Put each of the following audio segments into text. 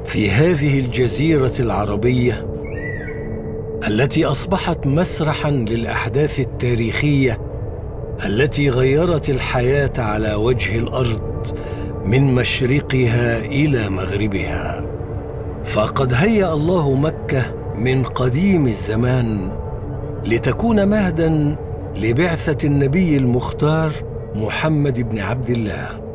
في هذه الجزيرة العربية التي أصبحت مسرحاً للأحداث التاريخية التي غيرت الحياة على وجه الأرض من مشرقها إلى مغربها. فقد هيأ الله مكة من قديم الزمان لتكون مهداً لبعثة النبي المختار محمد بن عبد الله.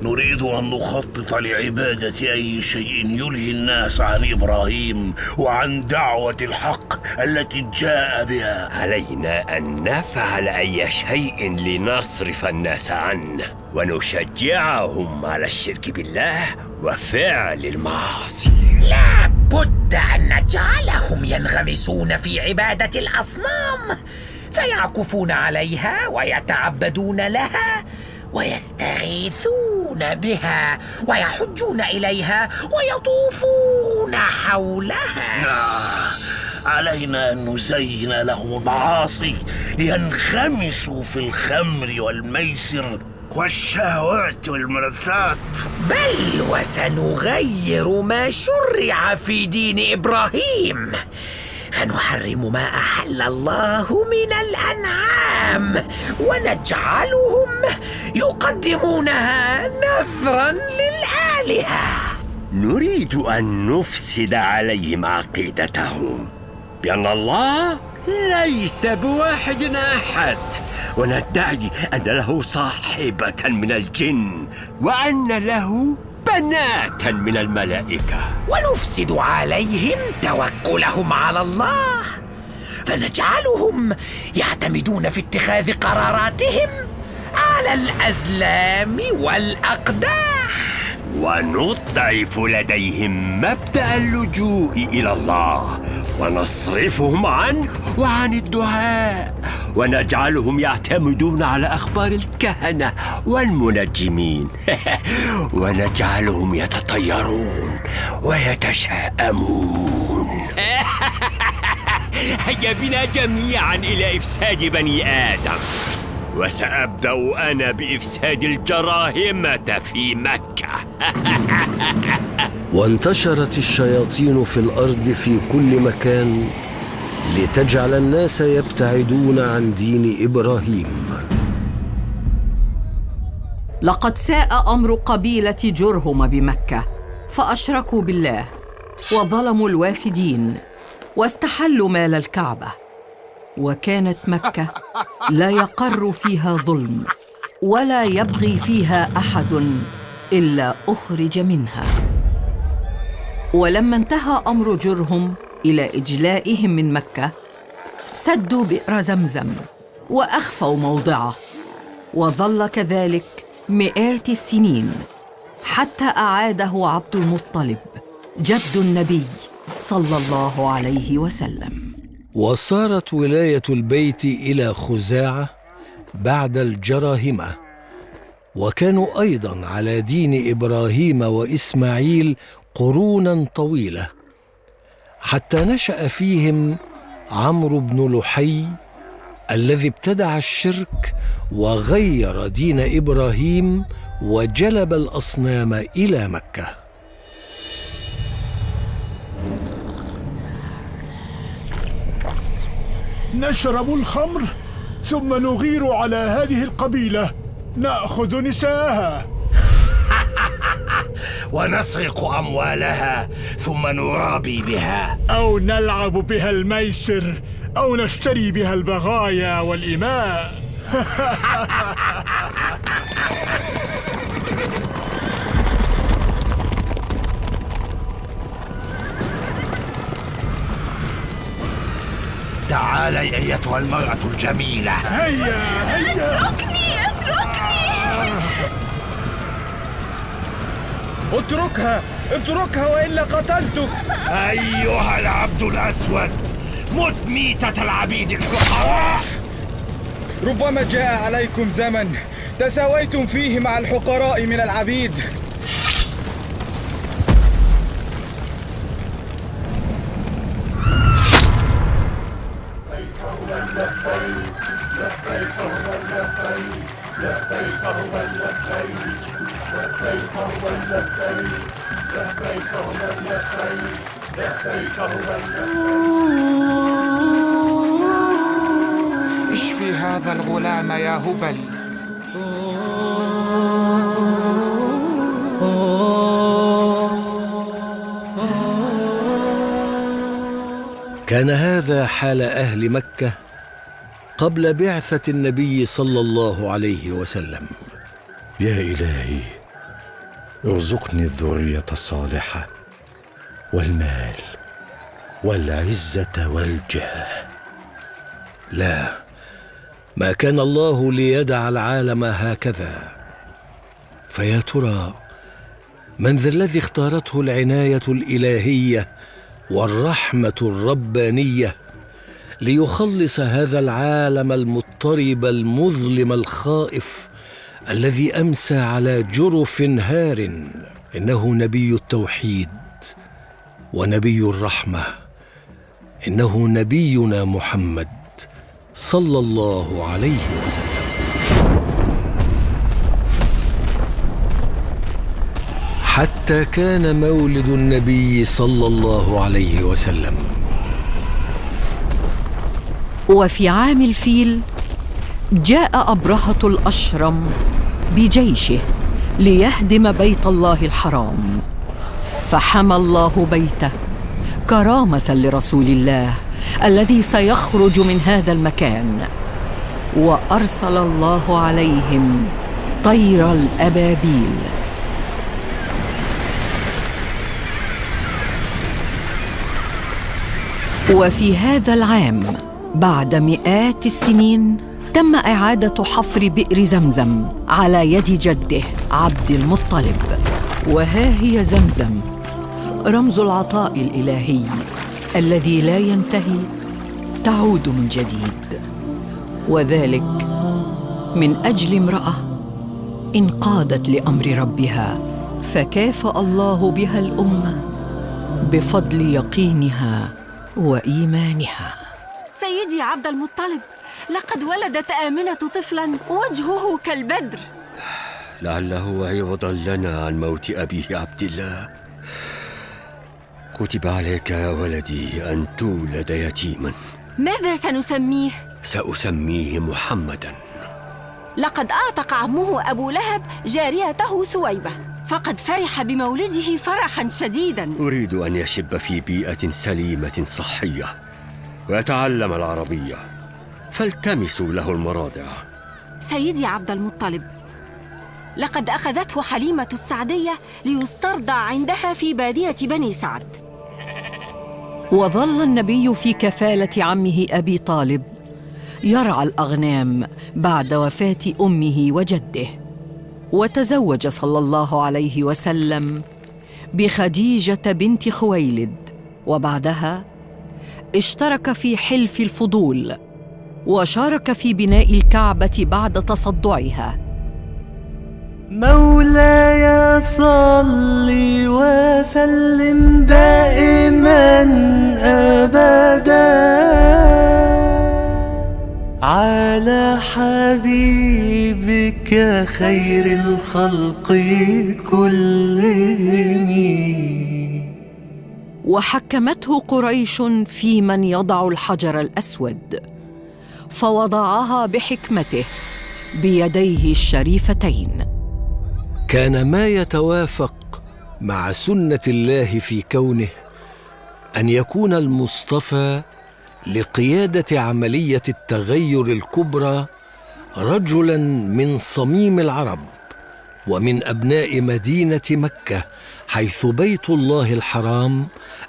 نريد أن نخطط لعبادة أي شيء يلهي الناس عن إبراهيم وعن دعوة الحق التي جاء بها. علينا أن نفعل أي شيء لنصرف الناس عنه ونشجعهم على الشرك بالله وفعل المعاصي. لا بد أن نجعلهم ينغمسون في عبادة الأصنام، فيعكفون عليها ويتعبدون لها ويستغيثون بها ويحجون إليها ويطوفون حولها. علينا أن نزين لهم المعاصي لينغمسوا في الخمر والميسر والشهوات والملذات، بل وسنغير ما شرع في دين إبراهيم، فنحرم ما أحل الله من الأنعام ونجعلهم يقدمونها نذراً للآلهة. نريد أن نفسد عليهم عقيدتهم بأن الله ليس بواحد أحد، وندعي أن له صاحبة من الجن وأن له بنات من الملائكة، ونفسد عليهم توكلهم على الله، فنجعلهم يعتمدون في اتخاذ قراراتهم على الأزلام والأقداح، ونضعف لديهم مبدأ اللجوء إلى الله ونصرفهم عنه وعن الدعاء، ونجعلهم يعتمدون على أخبار الكهنة والمنجمين ونجعلهم يتطيرون ويتشاءمون. هيا بنا جميعا إلى إفساد بني آدم، وسأبدأ أنا بإفساد الجراهمة في مكة. وانتشرت الشياطين في الأرض في كل مكان لتجعل الناس يبتعدون عن دين إبراهيم. لقد ساء أمر قبيلة جرهم بمكة، فأشركوا بالله وظلموا الوافدين واستحلوا مال الكعبة، وكانت مكة لا يقر فيها ظلم ولا يبغي فيها أحد إلا أخرج منها. ولما انتهى أمر جرهم إلى إجلائهم من مكة، سدوا بئر زمزم وأخفوا موضعه، وظل كذلك مئات السنين حتى أعاده عبد المطلب جد النبي صلى الله عليه وسلم. وصارت ولاية البيت إلى خزاعة بعد الجراهمة، وكانوا أيضاً على دين إبراهيم وإسماعيل قرونا طويلة، حتى نشأ فيهم عمرو بن لحي الذي ابتدع الشرك وغير دين إبراهيم وجلب الأصنام إلى مكة. نشرب الخمر ثم نغير على هذه القبيلة، نأخذ نساءها ونسرق أموالها ثم نرابي بها، أو نلعب بها الميسر، أو نشتري بها البغايا والإماء. تعالي أيتها المرأة الجميلة. هيا هيا، اتركني. اتركها وإلا قتلتك. أيها العبد الأسود، مت ميتة العبيد الحقراء. ربما جاء عليكم زمن تساويتم فيه مع الحقراء من العبيد. اشفي هذا الغلام يا هبل. كان هذا حال أهل مكة قبل بعثة النبي صلى الله عليه وسلم. يا إلهي، ارزقني الذرية الصالحة والمال والعزة والجاه. لا، ما كان الله ليدع العالم هكذا. فيا ترى من ذا الذي اختارته العناية الإلهية والرحمة الربانية ليخلص هذا العالم المضطرب المظلم الخائف الذي أمسى على جرف هار؟ إنه نبي التوحيد ونبي الرحمة، إنه نبينا محمد صلى الله عليه وسلم. حتى كان مولد النبي صلى الله عليه وسلم. وفي عام الفيل جاء أبرهة الأشرم بجيشه ليهدم بيت الله الحرام، فحمى الله بيته كرامة لرسول الله الذي سيخرج من هذا المكان، وأرسل الله عليهم طير الأبابيل. وفي هذا العام بعد مئات السنين تم إعادة حفر بئر زمزم على يد جده عبد المطلب. وها هي زمزم، رمز العطاء الإلهي الذي لا ينتهي، تعود من جديد، وذلك من أجل امرأة انقادت لأمر ربها فكافأ الله بها الأمة بفضل يقينها وإيمانها. سيدي عبد المطلب، لقد ولدت آمنة طفلاً وجهه كالبدر. لعله عوضاً لنا عن موت أبيه عبد الله. كتب عليك يا ولدي أن تولد يتيماً. ماذا سنسميه؟ سأسميه محمداً. لقد أعتق عمه أبو لهب جاريته ثويبة، فقد فرح بمولده فرحاً شديداً. أريد أن يشب في بيئة سليمة صحية ويتعلم العربية، فالتمسوا له المراضع. سيدي عبد المطلب، لقد أخذته حليمة السعدية ليسترضع عندها في بادية بني سعد. وظل النبي في كفالة عمه أبي طالب يرعى الأغنام بعد وفاة أمه وجده، وتزوج صلى الله عليه وسلم بخديجة بنت خويلد، وبعدها اشترك في حلف الفضول وشارك في بناء الكعبة بعد تصدعها. مولاي صل وسلم دائما أبدا على حبيبك خير الخلق كلهم. وحكمته قريش في من يضع الحجر الأسود، فوضعها بحكمته بيديه الشريفتين. كان ما يتوافق مع سنة الله في كونه أن يكون المصطفى لقيادة عملية التغير الكبرى رجلاً من صميم العرب ومن أبناء مدينة مكة، حيث بيت الله الحرام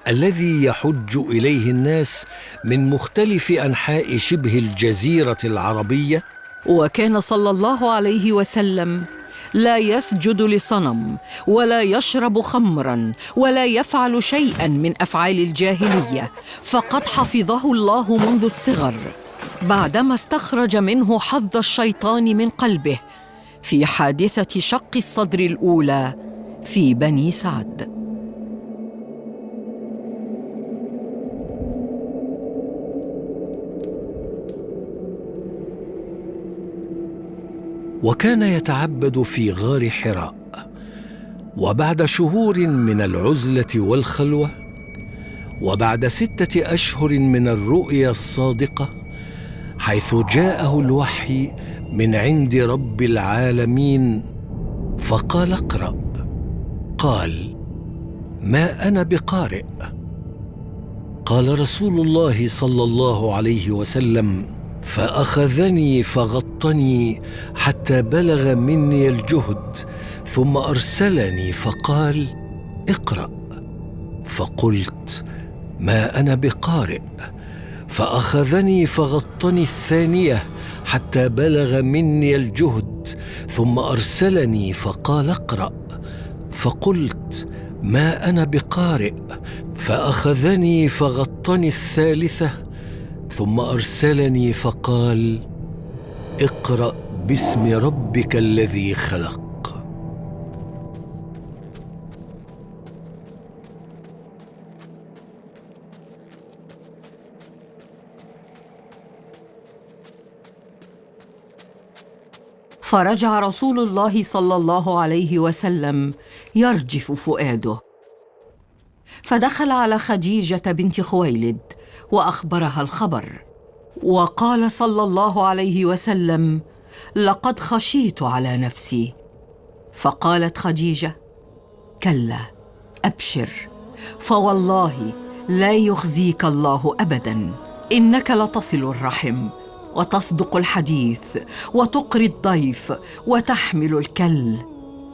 الذي يحج إليه الناس من مختلف أنحاء شبه الجزيرة العربية. وكان صلى الله عليه وسلم لا يسجد لصنم ولا يشرب خمراً ولا يفعل شيئاً من أفعال الجاهلية، فقد حفظه الله منذ الصغر بعدما استخرج منه حظ الشيطان من قلبه في حادثة شق الصدر الأولى في بني سعد. وكان يتعبد في غار حراء. وبعد شهور من العزلة والخلوة، وبعد 6 أشهر من الرؤيا الصادقة، حيث جاءه الوحي من عند رب العالمين فقال: اقرأ. قال: ما أنا بقارئ. قال رسول الله صلى الله عليه وسلم: فأخذني فغطني حتى بلغ مني الجهد، ثم أرسلني فقال: اقرأ. فقلت: ما أنا بقارئ. فأخذني فغطني الثانية حتى بلغ مني الجهد، ثم أرسلني فقال: اقرأ. فقلت: ما أنا بقارئ. فأخذني فغطني الثالثة، ثم أرسلني فقال: اقرأ باسم ربك الذي خلق. فرجع رسول الله صلى الله عليه وسلم يرجف فؤاده، فدخل على خديجة بنت خويلد وأخبرها الخبر، وقال صلى الله عليه وسلم: لقد خشيت على نفسي. فقالت خديجة: كلا، أبشر، فوالله لا يخزيك الله أبدا، إنك لتصل الرحم وتصدق الحديث وتقري الضيف وتحمل الكل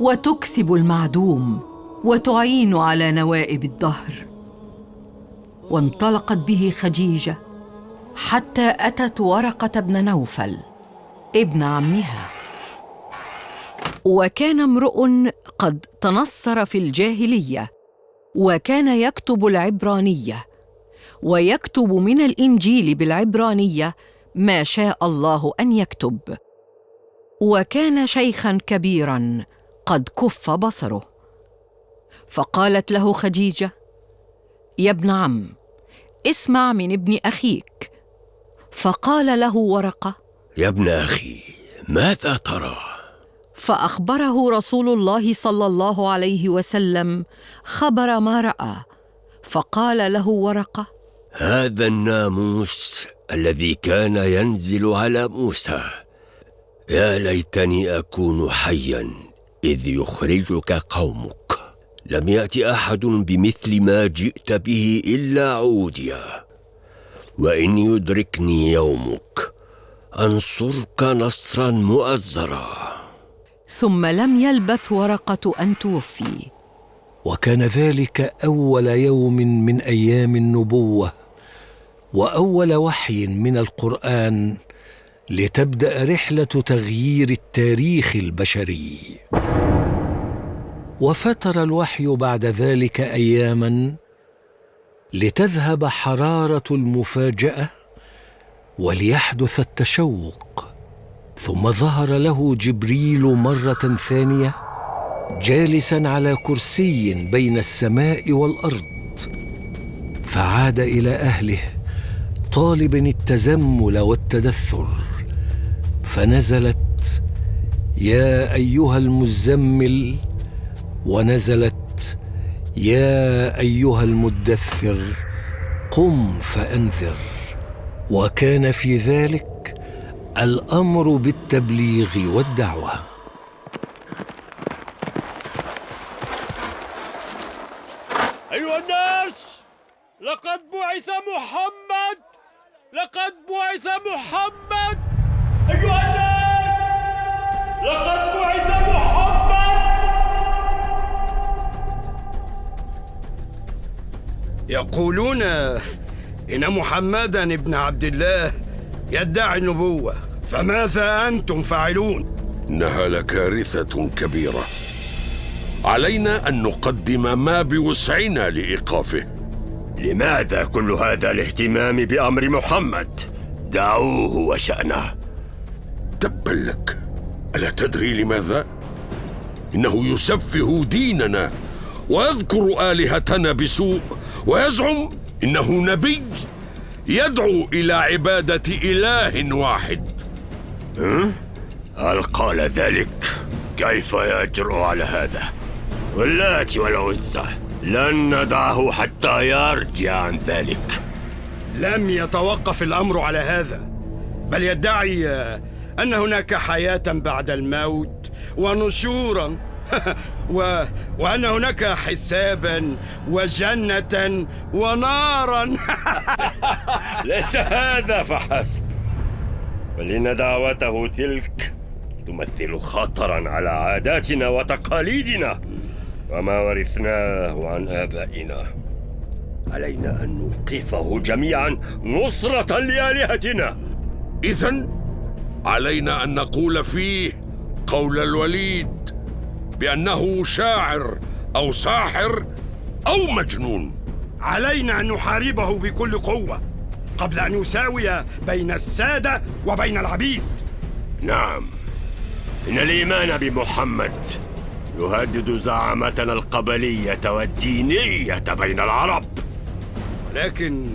وتكسب المعدوم وتعين على نوائب الدهر. وانطلقت به خديجة حتى أتت ورقة بن نوفل ابن عمها، وكان امرؤ قد تنصر في الجاهلية، وكان يكتب العبرانية ويكتب من الإنجيل بالعبرانية ما شاء الله أن يكتب، وكان شيخاً كبيراً قد كف بصره. فقالت له خديجة: يا ابن عم، اسمع من ابن أخيك. فقال له ورقة: يا ابن أخي، ماذا ترى؟ فأخبره رسول الله صلى الله عليه وسلم خبر ما رأى. فقال له ورقة: هذا الناموس الذي كان ينزل على موسى، يا ليتني أكون حياً إذ يخرجك قومك. لم يأت أحد بمثل ما جئت به إلا عوديا، وإن يدركني يومك أنصرك نصراً مؤزرا. ثم لم يلبث ورقة أن توفي. وكان ذلك أول يوم من أيام النبوة، وأول وحي من القرآن لتبدأ رحلة تغيير التاريخ البشري. وفتر الوحي بعد ذلك أياماً لتذهب حرارة المفاجأة وليحدث التشوق. ثم ظهر له جبريل مرة ثانية جالساً على كرسي بين السماء والأرض، فعاد إلى أهله طالباً التزمل والتدثر، فنزلت: يا أيها المزمل، ونزلت: يا أيها المدثر، قم فأنذر. وكان في ذلك الأمر بالتبليغ والدعوة. أيها الناس، لقد بعث محمد، لقد بعث محمد. أيها الناس، لقد بعث محمد. يقولون إن محمداً ابن عبد الله يدعي النبوة، فماذا أنتم فاعلون؟ إنها لكارثة كبيرة، علينا أن نقدم ما بوسعنا لإيقافه. لماذا كل هذا الاهتمام بأمر محمد؟ دعوه وشأنه. تبا لك، ألا تدري لماذا؟ إنه يسفه ديننا ويذكر آلهتنا بسوء، ويزعم إنه نبي يدعو إلى عبادة إله واحد. هل قال ذلك؟ كيف يجرؤ على هذا؟ واللات والعزى لن ندعه حتى يرجع عن ذلك. لم يتوقف الأمر على هذا، بل يدعي أن هناك حياة بعد الموت ونشورا وأن هناك حسابا وجنة ونارا. ليس هذا فحسب، بل إن دعوته تلك تمثل خطرا على عاداتنا وتقاليدنا وما ورثناه عن آبائنا. علينا أن نوقفه جميعا نصرة لآلهتنا. إذن علينا أن نقول فيه قول الوليد بأنه شاعر أو ساحر أو مجنون. علينا أن نحاربه بكل قوة قبل أن يساوي بين السادة وبين العبيد. نعم، إن الإيمان بمحمد يهدد زعامتنا القبلية والدينية بين العرب. لكن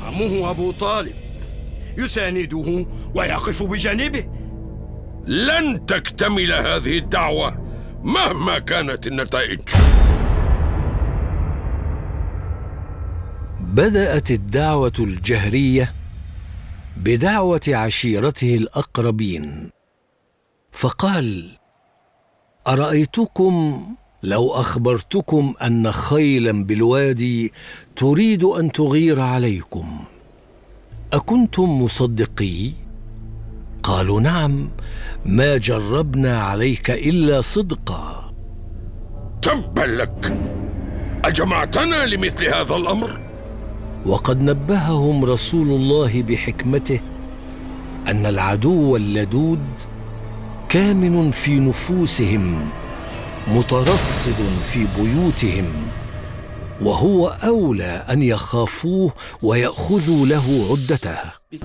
عمه أبو طالب يسانده ويقف بجانبه. لن تكتمل هذه الدعوة مهما كانت النتائج. بدأت الدعوة الجهرية بدعوة عشيرته الأقربين، فقال: أرأيتكم لو أخبرتكم أن خيلا بالوادي تريد أن تغير عليكم، أكنتم مصدقي؟ قالوا: نعم، ما جربنا عليك إلا صدقا. تبا لك، أجمعتنا لمثل هذا الأمر؟ وقد نبههم رسول الله بحكمته أن العدو اللدود كامن في نفوسهم مترصد في بيوتهم، وهو أولى أن يخافوه ويأخذوا له عدته.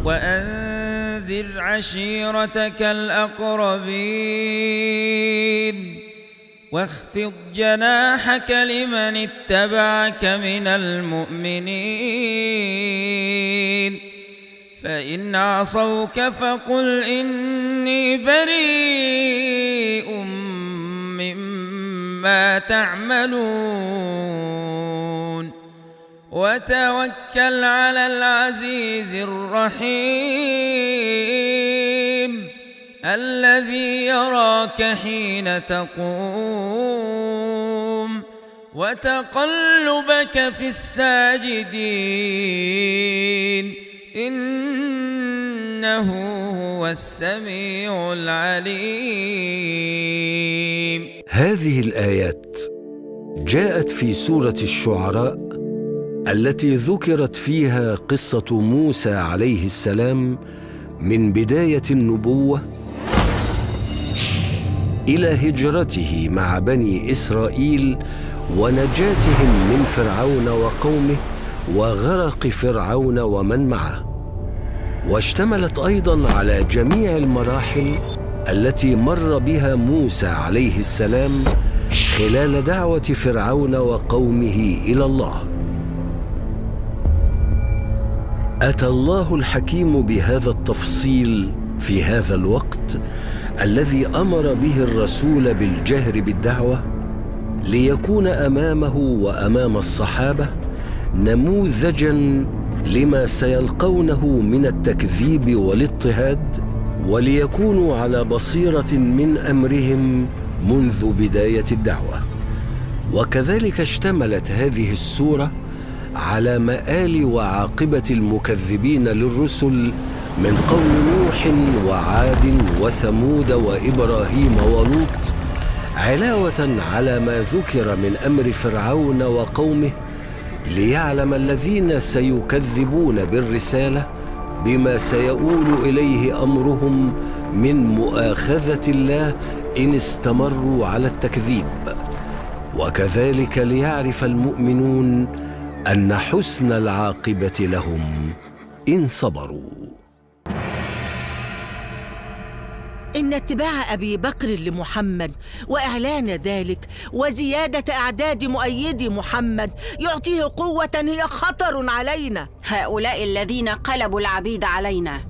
وأنذر عشيرتك الأقربين واخفض جناحك لمن اتبعك من المؤمنين، فإن عصوك فقل إني بريء مما تعملون، وتوكل على العزيز الرحيم الذي يراك حين تقوم وتقلبك في الساجدين إنه هو السميع العليم. هذه الآيات جاءت في سورة الشعراء التي ذكرت فيها قصة موسى عليه السلام من بداية النبوة إلى هجرته مع بني إسرائيل ونجاتهم من فرعون وقومه وغرق فرعون ومن معه، واشتملت أيضاً على جميع المراحل التي مر بها موسى عليه السلام خلال دعوة فرعون وقومه إلى الله. أتى الله الحكيم بهذا التفصيل في هذا الوقت الذي أمر به الرسول بالجهر بالدعوة ليكون أمامه وأمام الصحابة نموذجاً لما سيلقونه من التكذيب والاضطهاد، وليكونوا على بصيرة من أمرهم منذ بداية الدعوة. وكذلك اشتملت هذه السورة على مآل وعاقبة المكذبين للرسل من قوم نوح وعاد وثمود وإبراهيم ولوط، علاوة على ما ذكر من أمر فرعون وقومه، ليعلم الذين سيكذبون بالرسالة بما سيؤول إليه أمرهم من مؤاخذة الله إن استمروا على التكذيب، وكذلك ليعرف المؤمنون أن حسن العاقبة لهم إن صبروا. إن اتباع أبي بكر لمحمد وإعلان ذلك وزيادة أعداد مؤيدي محمد يعطيه قوة هي خطر علينا. هؤلاء الذين قلبوا العبيد علينا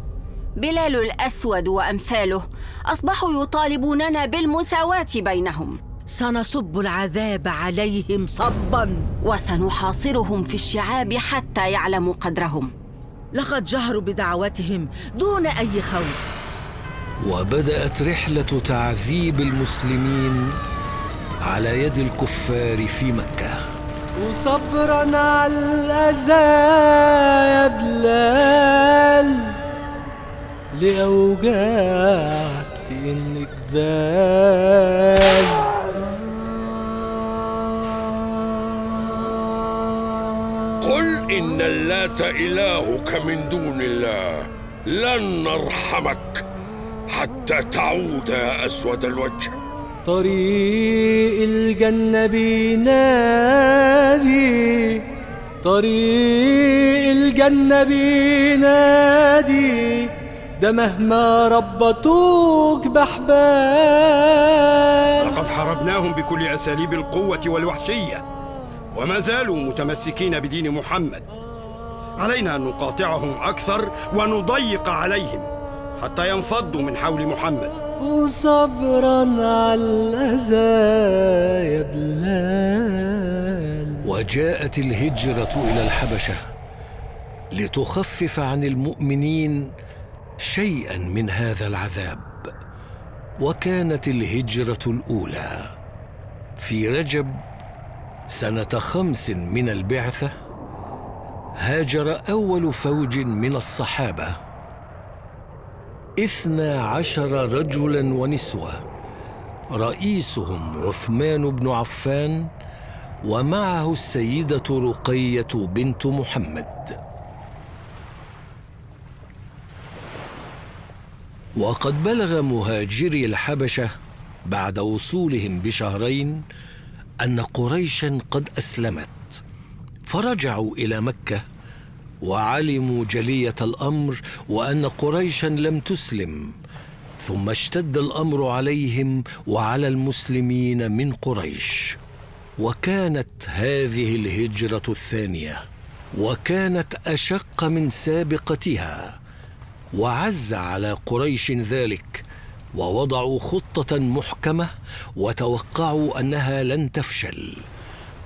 بلال الأسود وأمثاله أصبحوا يطالبوننا بالمساواة بينهم. سنصب العذاب عليهم صبا، وسنحاصرهم في الشعاب حتى يعلموا قدرهم. لقد جهروا بدعوتهم دون أي خوف. وبدأت رحلة تعذيب المسلمين على يد الكفار في مكة. وصبرا على الأذى يا بلال، لأوجاعك إنك بال. قل إن اللات إلهك من دون الله، لن نرحمك حتى تعود يا أسود الوجه. طريق الجنة بينادي، طريق الجنة بينادي، ده مهما ربطوك بحبال. لقد حاربناهم بكل أساليب القوة والوحشية، وما زالوا متمسكين بدين محمد. علينا أن نقاطعهم أكثر ونضيق عليهم حتى ينفضوا من حول محمد. وصبرا على الأذى يا بلال. وجاءت الهجرة إلى الحبشة لتخفف عن المؤمنين شيئا من هذا العذاب. وكانت الهجرة الأولى في رجب سنة 5 من البعثة. هاجر أول فوج من الصحابة 12 رجلا ونسوة، رئيسهم عثمان بن عفان، ومعه السيدة رقية بنت محمد. وقد بلغ مهاجري الحبشة بعد وصولهم بشهرين أن قريشا قد أسلمت، فرجعوا إلى مكة وعلموا جلية الأمر وأن قريشا لم تسلم. ثم اشتد الأمر عليهم وعلى المسلمين من قريش. وكانت هذه الهجرة الثانية، وكانت أشق من سابقتها. وعز على قريش ذلك، ووضعوا خطة محكمة وتوقعوا أنها لن تفشل.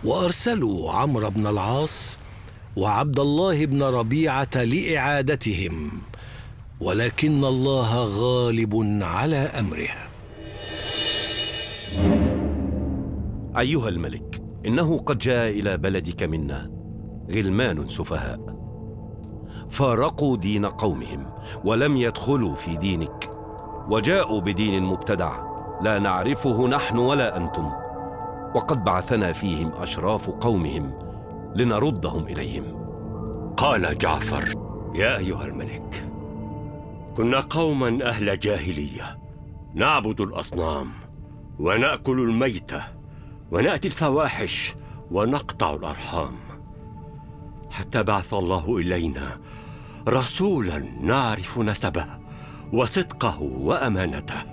وأرسلوا عمرو بن العاص وعبد الله بن ربيعة لإعادتهم، ولكن الله غالب على أمره. أيها الملك، إنه قد جاء إلى بلدك منا غلمان سفهاء، فارقوا دين قومهم ولم يدخلوا في دينك، وجاءوا بدين مبتدع لا نعرفه نحن ولا أنتم، وقد بعثنا فيهم أشراف قومهم لنردهم إليهم. قال جعفر: يا أيها الملك، كنا قوما أهل جاهلية، نعبد الأصنام ونأكل الميتة ونأتي الفواحش ونقطع الأرحام، حتى بعث الله إلينا رسولا نعرف نسبه وصدقه وأمانته.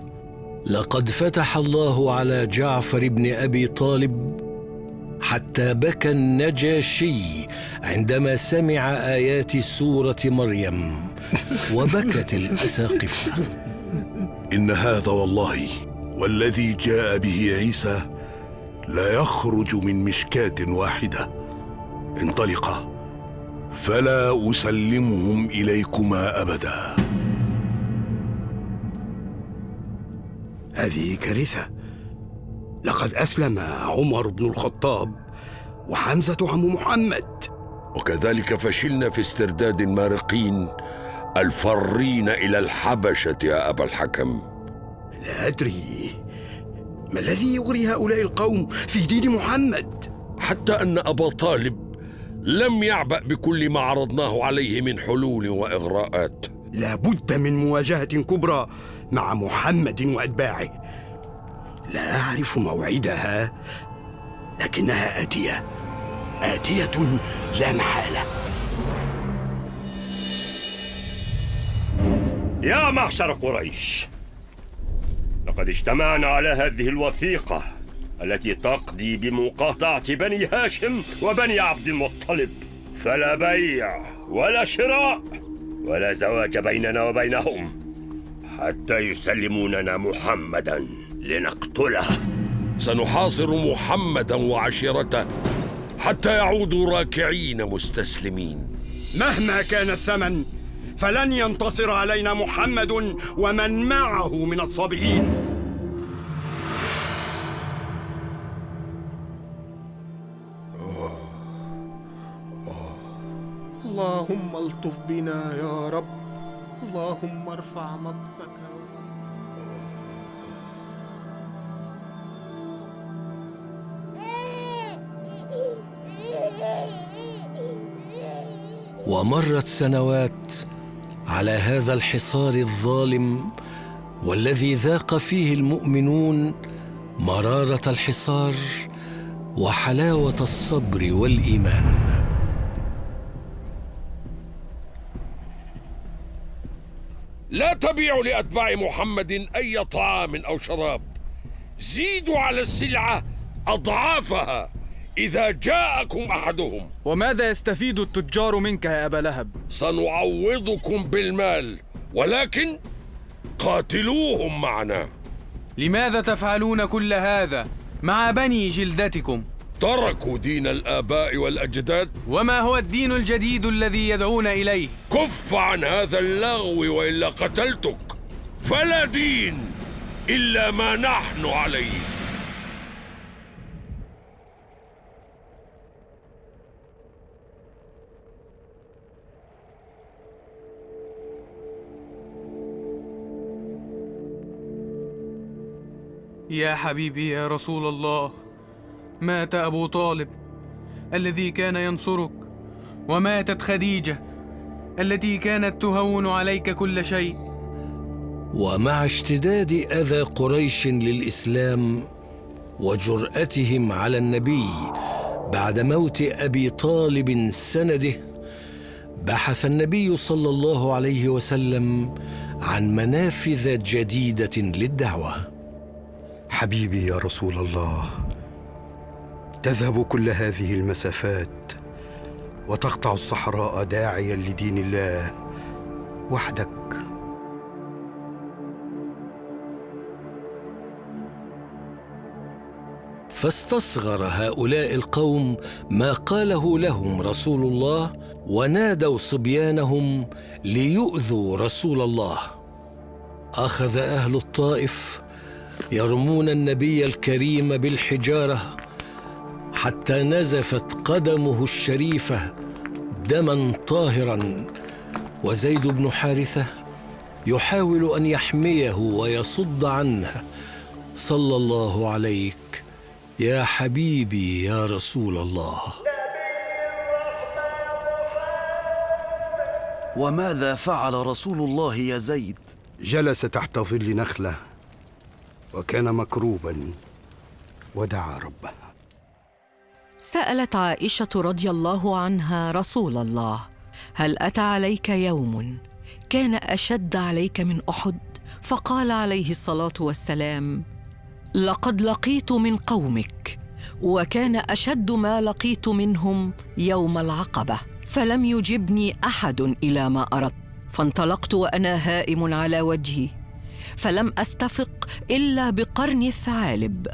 لقد فتح الله على جعفر بن أبي طالب حتى بكى النجاشي عندما سمع آيات سورة مريم، وبكت الأساقفة. إن هذا والله والذي جاء به عيسى لا يخرج من مشكاة واحدة. انطلقا فلا أسلمهم إليكما أبدا. هذه كارثة. لقد أسلم عمر بن الخطاب وحمزة عم محمد. وكذلك فشلنا في استرداد المارقين الفارين إلى الحبشة يا أبا الحكم. لا أدري ما الذي يغري هؤلاء القوم في دين محمد، حتى أن أبا طالب لم يعبأ بكل ما عرضناه عليه من حلول وإغراءات. لا بد من مواجهة كبرى مع محمد وأتباعه. لا أعرف موعدها، لكنها آتية لا محالة. يا معشر قريش، لقد اجتمعنا على هذه الوثيقة التي تقضي بمقاطعة بني هاشم وبني عبد المطلب، فلا بيع ولا شراء ولا زواج بيننا وبينهم حتى يسلموننا محمدا لنقتله. سنحاصر محمدا وعشيرته حتى يعودوا راكعين مستسلمين. مهما كان الثمن فلن ينتصر علينا محمد ومن معه من الصابئين. اللهم الطف بنا يا رب، اللهم ارفع مطبك. ومرت سنوات على هذا الحصار الظالم، والذي ذاق فيه المؤمنون مرارة الحصار وحلاوة الصبر والإيمان. لا تبيعوا لأتباع محمد أي طعام أو شراب، زيدوا على السلعة أضعافها إذا جاءكم أحدهم. وماذا يستفيد التجار منك يا أبا لهب؟ سنعوضكم بالمال، ولكن قاتلوهم معنا. لماذا تفعلون كل هذا مع بني جلدتكم؟ تركوا دين الآباء والأجداد. وما هو الدين الجديد الذي يدعون إليه؟ كف عن هذا اللغو وإلا قتلتك، فلا دين إلا ما نحن عليه. يا حبيبي يا رسول الله، مات أبو طالب الذي كان ينصرك، وماتت خديجة التي كانت تهون عليك كل شيء. ومع اشتداد أذى قريش للإسلام وجرأتهم على النبي بعد موت أبي طالب سنده، بحث النبي صلى الله عليه وسلم عن منافذ جديدة للدعوة. حبيبي يا رسول الله، تذهب كل هذه المسافات وتقطع الصحراء داعيا لدين الله وحدك. فاستصغر هؤلاء القوم ما قاله لهم رسول الله، ونادوا صبيانهم ليؤذوا رسول الله. أخذ أهل الطائف يرمون النبي الكريم بالحجارة حتى نزفت قدمه الشريفة دما طاهرا، وزيد بن حارثة يحاول أن يحميه ويصد عنه. صلى الله عليك يا حبيبي يا رسول الله. وماذا فعل رسول الله يا زيد؟ جلس تحت ظل نخلة وكان مكروبا ودعا ربه. سألت عائشة رضي الله عنها رسول الله: هل أتى عليك يوم كان أشد عليك من أحد؟ فقال عليه الصلاة والسلام: لقد لقيت من قومك، وكان أشد ما لقيت منهم يوم العقبة، فلم يجبني أحد إلى ما أردت، فانطلقت وأنا هائم على وجهي، فلم أستفق إلا بقرن الثعالب،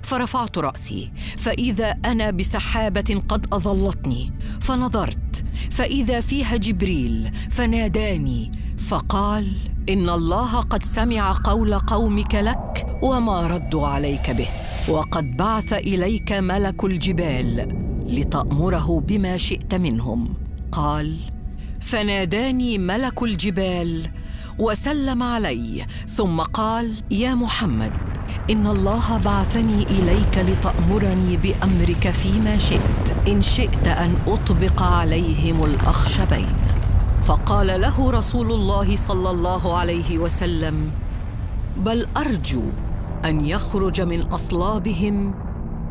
فرفعت رأسي فإذا أنا بسحابة قد أظلتني، فنظرت فإذا فيها جبريل فناداني فقال: إن الله قد سمع قول قومك لك وما ردوا عليك به، وقد بعث إليك ملك الجبال لتأمره بما شئت منهم. قال: فناداني ملك الجبال وسلم علي، ثم قال: يا محمد، إن الله بعثني إليك لتأمرني بأمرك فيما شئت، إن شئت أن أطبق عليهم الأخشبين. فقال له رسول الله صلى الله عليه وسلم: بل أرجو أن يخرج من أصلابهم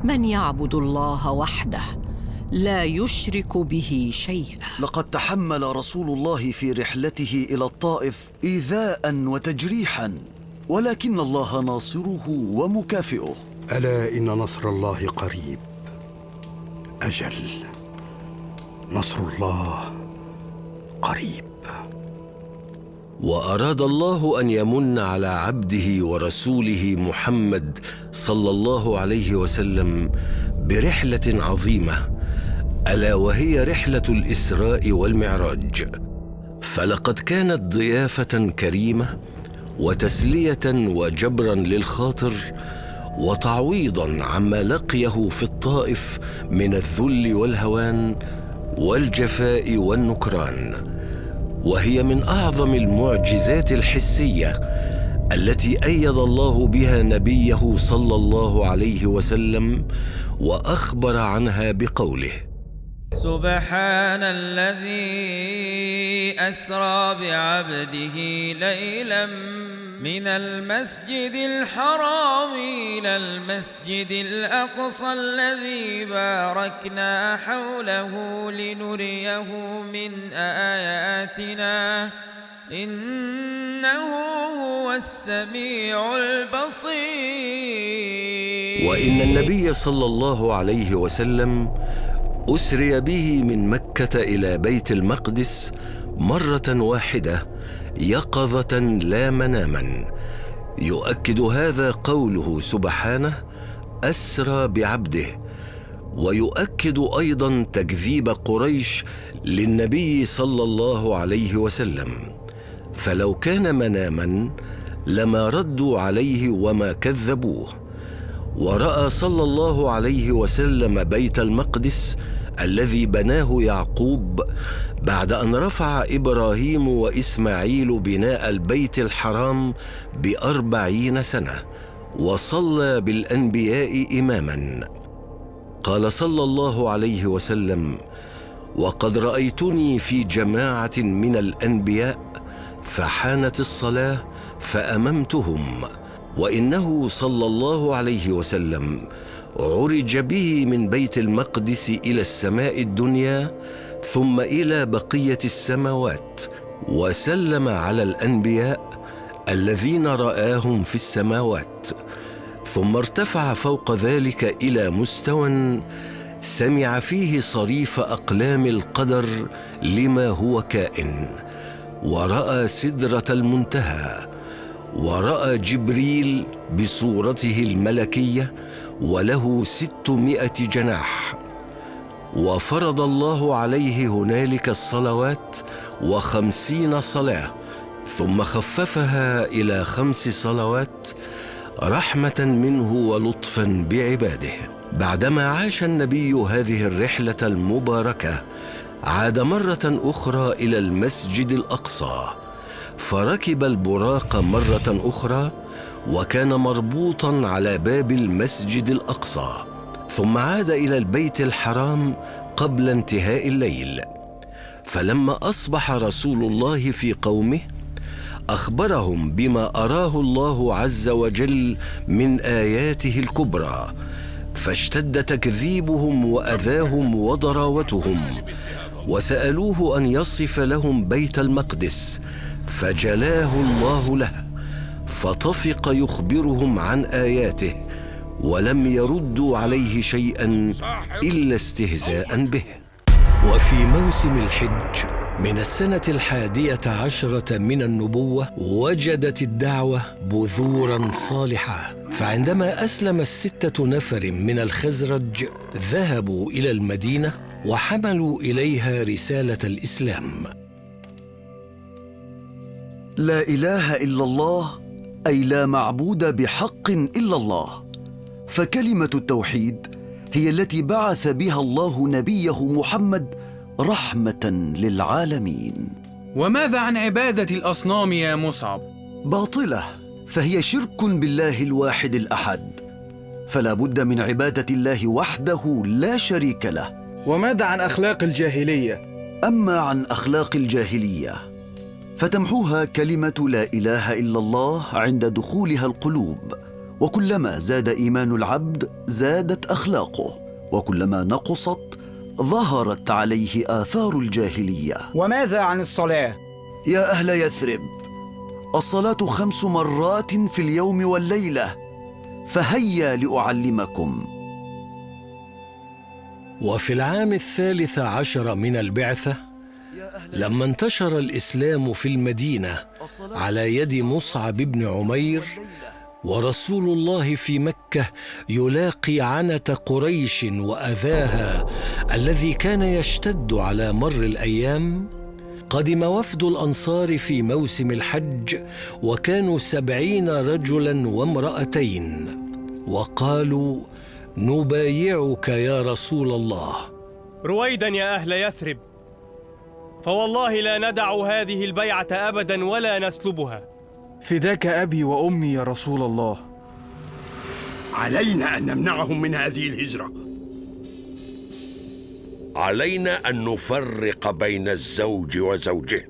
من يعبد الله وحده لا يشرك به شيئا. لقد تحمل رسول الله في رحلته إلى الطائف إيذاء وتجريحا، ولكن الله ناصره ومكافئه. ألا إن نصر الله قريب. أجل، نصر الله قريب. وأراد الله أن يمن على عبده ورسوله محمد صلى الله عليه وسلم برحلة عظيمة، ألا وهي رحلة الإسراء والمعراج. فلقد كانت ضيافة كريمة وتسلية وجبرا للخاطر وتعويضا عما لقيه في الطائف من الذل والهوان والجفاء والنكران، وهي من أعظم المعجزات الحسية التي أيد الله بها نبيه صلى الله عليه وسلم، وأخبر عنها بقوله: سبحان الذي أسرى بعبده ليلا من المسجد الحرام إلى المسجد الأقصى الذي باركنا حوله لنريه من آياتنا إنه هو السميع البصير. وإن النبي صلى الله عليه وسلم أسري به من مكة إلى بيت المقدس مرة واحدة يقظة لا مناما، يؤكد هذا قوله سبحانه: أسرى بعبده، ويؤكد أيضا تكذيب قريش للنبي صلى الله عليه وسلم، فلو كان مناما لما ردوا عليه وما كذبوه. ورأى صلى الله عليه وسلم بيت المقدس الذي بناه يعقوب بعد أن رفع إبراهيم وإسماعيل بناء البيت الحرام ب40 سنة، وصلى بالأنبياء إماما. قال صلى الله عليه وسلم: وقد رأيتني في جماعة من الأنبياء فحانت الصلاة فأممتهم. وإنه صلى الله عليه وسلم عرج به من بيت المقدس إلى السماء الدنيا ثم إلى بقية السماوات، وسلم على الأنبياء الذين رآهم في السماوات، ثم ارتفع فوق ذلك إلى مستوى سمع فيه صريف أقلام القدر لما هو كائن، ورأى سدرة المنتهى، ورأى جبريل بصورته الملكية وله 600 جناح، وفرض الله عليه هنالك الصلوات 50 صلاة، ثم خففها إلى 5 صلوات رحمة منه ولطفا بعباده. بعدما عاش النبي هذه الرحلة المباركة عاد مرة أخرى إلى المسجد الأقصى، فركب البراق مرة أخرى وكان مربوطا على باب المسجد الأقصى، ثم عاد إلى البيت الحرام قبل انتهاء الليل. فلما أصبح رسول الله في قومه أخبرهم بما أراه الله عز وجل من آياته الكبرى، فاشتد تكذيبهم وأذاهم وضراوتهم، وسألوه أن يصف لهم بيت المقدس، فجلاه الله له، فطفق يخبرهم عن آياته، ولم يردوا عليه شيئا إلا استهزاء به. وفي موسم الحج من السنة 11 من النبوة وجدت الدعوة بذورا صالحة، فعندما أسلم 6 نفر من الخزرج ذهبوا إلى المدينة وحملوا إليها رسالة الإسلام. لا إله إلا الله، أي لا معبود بحق إلا الله، فكلمة التوحيد هي التي بعث بها الله نبيه محمد رحمة للعالمين. وماذا عن عبادة الأصنام يا مصعب؟ باطلة، فهي شرك بالله الواحد الأحد، فلا بد من عبادة الله وحده لا شريك له. وماذا عن أخلاق الجاهلية؟ أما عن أخلاق الجاهلية فتمحوها كلمة لا إله إلا الله عند دخولها القلوب، وكلما زاد إيمان العبد زادت أخلاقه، وكلما نقصت ظهرت عليه آثار الجاهلية. وماذا عن الصلاة؟ يا أهل يثرب، الصلاة 5 مرات في اليوم والليلة، فهيا لأعلمكم. وفي العام 13 من البعثة لما انتشر الإسلام في المدينة على يد مصعب بن عمير، ورسول الله في مكة يلاقي عنة قريش وأذاها الذي كان يشتد على مر الأيام، قدم وفد الأنصار في موسم الحج، وكانوا 70 رجلا وامرأتين، وقالوا: نبايعك يا رسول الله. رويدا يا أهل يثرب، فوالله لا ندع هذه البيعة أبدا ولا نسلبها. فداك أبي وأمي يا رسول الله. علينا أن نمنعهم من هذه الهجرة. علينا أن نفرق بين الزوج وزوجه،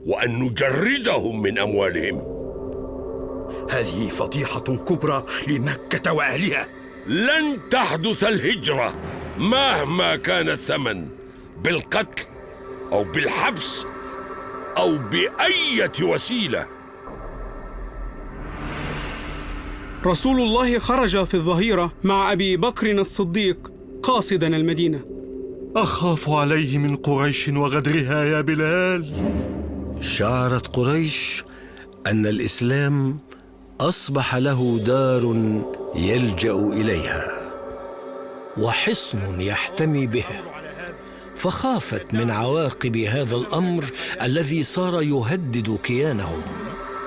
وأن نجردهم من أموالهم. هذه فضيحة كبرى لمكة وأهلها. لن تحدث الهجرة مهما كان الثمن، بالقتل أو بالحبس أو بأية وسيلة. رسول الله خرج في الظهيرة مع أبي بكر الصديق قاصدا المدينة. أخاف عليه من قريش وغدرها يا بلال. شعرت قريش أن الإسلام أصبح له دار يلجأ إليها وحصن يحتمي به، فخافت من عواقب هذا الأمر الذي صار يهدد كيانهم،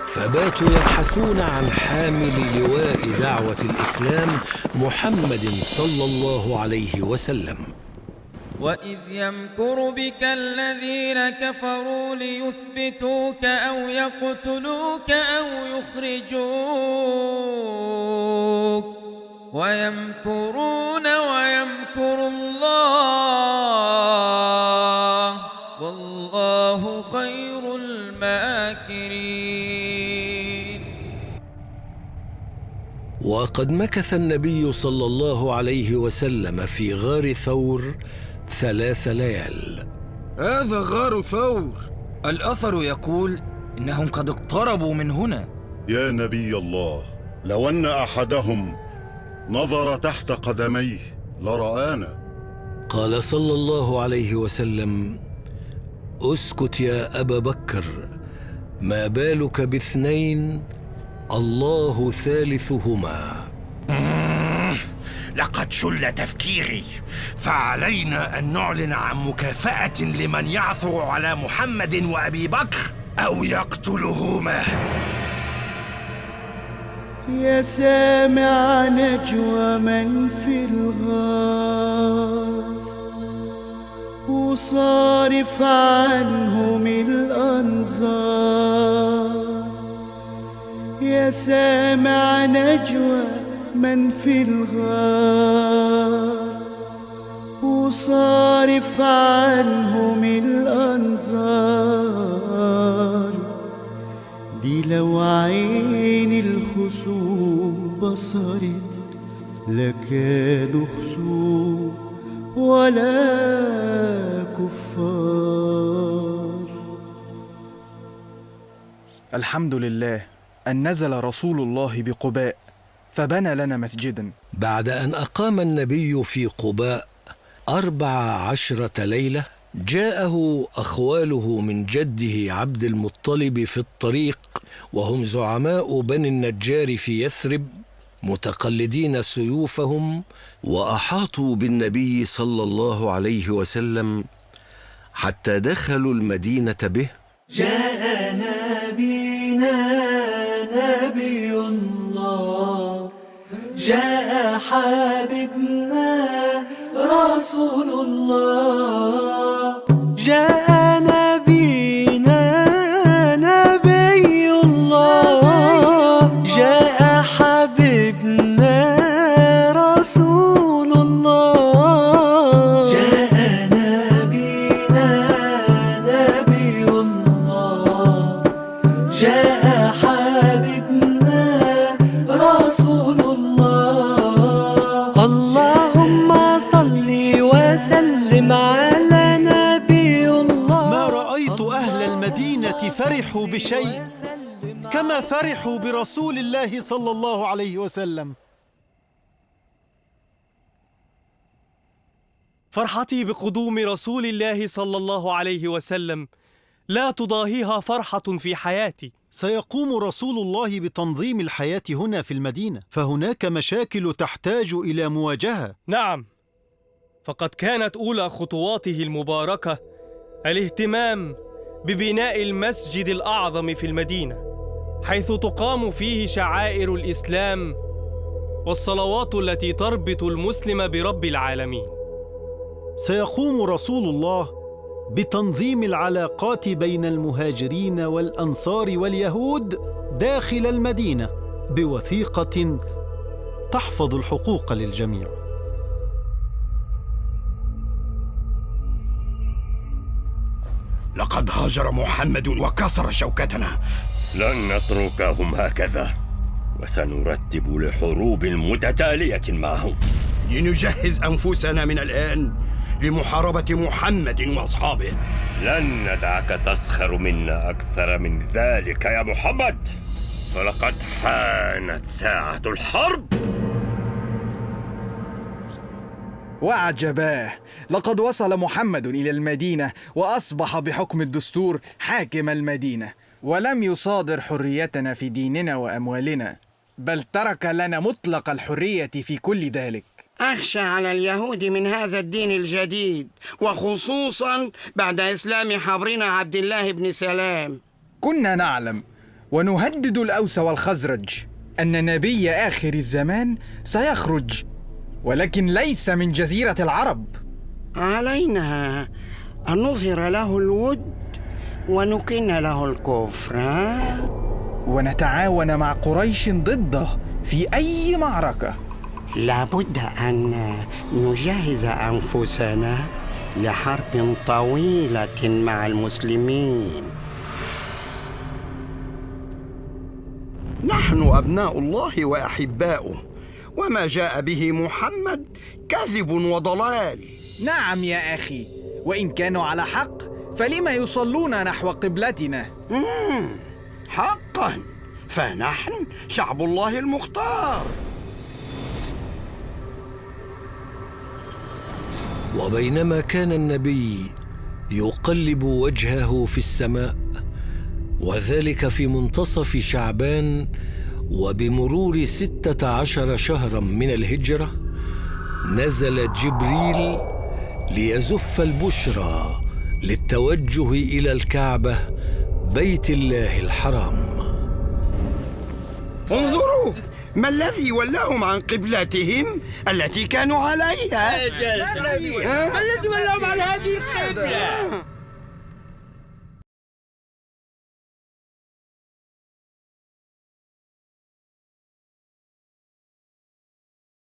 فباتوا يبحثون عن حامل لواء دعوة الإسلام محمد صلى الله عليه وسلم. وإذ يمكر بك الذين كفروا ليثبتوك أو يقتلوك أو يخرجوك ويمكرون ويمكر الله والله خير الماكرين. وقد مكث النبي صلى الله عليه وسلم في غار ثور 3 ليال. هذا غار ثور، الأثر يقول إنهم قد اقتربوا من هنا. يا نبي الله، لو أن أحدهم نظر تحت قدميه لرآنا. قال صلى الله عليه وسلم: اسكت يا أبا بكر، ما بالك باثنين الله ثالثهما. لقد شل تفكيري، فعلينا أن نعلن عن مكافأة لمن يعثر على محمد وأبي بكر أو يقتلهما. يا سامع نجوى من في الغار وصارف عنهم الأنظار. يا سامع نجوى من في الغار وصارف عنهم الأنظار. دي لو عين الخصوم بصرت لكانوا خصوم ولا كفار. الحمد لله أن نزل رسول الله بقباء فبنى لنا مسجدا. بعد أن أقام النبي في قباء 14 ليلة، جاءه أخواله من جده عبد المطلب في الطريق، وهم زعماء بني النجار في يثرب، متقلدين سيوفهم، وأحاطوا بالنبي صلى الله عليه وسلم حتى دخلوا المدينة به. جاء نبينا نبي الله، جاء حبيبنا رسول الله. جاء نبينا نبي الله، جاء حبيبنا رسول الله. جاء نبينا نبي الله، جاء حبيبنا رسول الله. اللهم صل وسلم على نبي الله. ما رأيت أهل المدينة فرحوا بشيء كما فرحوا برسول الله صلى الله عليه وسلم. فرحتي بقدوم رسول الله صلى الله عليه وسلم لا تضاهيها فرحة في حياتي. سيقوم رسول الله بتنظيم الحياة هنا في المدينة، فهناك مشاكل تحتاج إلى مواجهة. نعم، فقد كانت أولى خطواته المباركة الاهتمام ببناء المسجد الأعظم في المدينة، حيث تقام فيه شعائر الإسلام والصلوات التي تربط المسلم برب العالمين. سيقوم رسول الله بتنظيم العلاقات بين المهاجرين والأنصار واليهود داخل المدينة بوثيقة تحفظ الحقوق للجميع. لقد هاجر محمد وكسر شوكتنا. لن نتركهم هكذا، وسنرتب لحروب متتالية معهم. لنجهز أنفسنا من الآن لمحاربة محمد وأصحابه. لن ندعك تسخر منا أكثر من ذلك يا محمد، فلقد حانت ساعة الحرب. وعجباه، لقد وصل محمد إلى المدينة وأصبح بحكم الدستور حاكم المدينة، ولم يصادر حريتنا في ديننا وأموالنا، بل ترك لنا مطلق الحرية في كل ذلك. أخشى على اليهود من هذا الدين الجديد، وخصوصا بعد إسلام حبرنا عبد الله بن سلام. كنا نعلم ونهدد الأوس والخزرج أن نبي آخر الزمان سيخرج، ولكن ليس من جزيرة العرب. علينا أن نظهر له الود ونكن له الكفر، ونتعاون مع قريش ضده في أي معركة. لابد أن نجهز أنفسنا لحرب طويلة مع المسلمين. نحن أبناء الله وأحباؤه، وما جاء به محمد كذب وضلال. نعم يا أخي، وإن كانوا على حق فلما يصلون نحو قبلتنا؟ حقا، فنحن شعب الله المختار. وبينما كان النبي يقلب وجهه في السماء، وذلك في منتصف شعبان وبمرور 16 شهرا من الهجرة، نزل جبريل ليزف البشرى للتوجه إلى الكعبة بيت الله الحرام. انظروا، ما الذي ولاهم عن قبلتهم التي كانوا عليها؟ ما الذي ولاهم عن هذه القبلة؟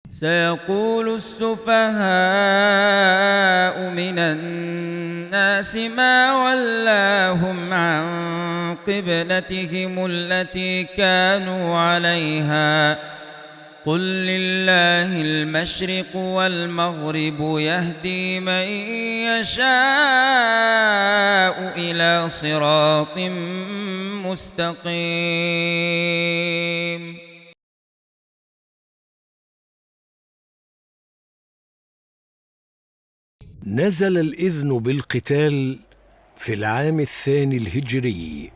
سيقول السفهاء من الناس ما ولاهم عن قبلتهم التي كانوا عليها، قل لله المشرق والمغرب يهدي من يشاء إلى صراط مستقيم. نزل الإذن بالقتال في العام 2 الهجري.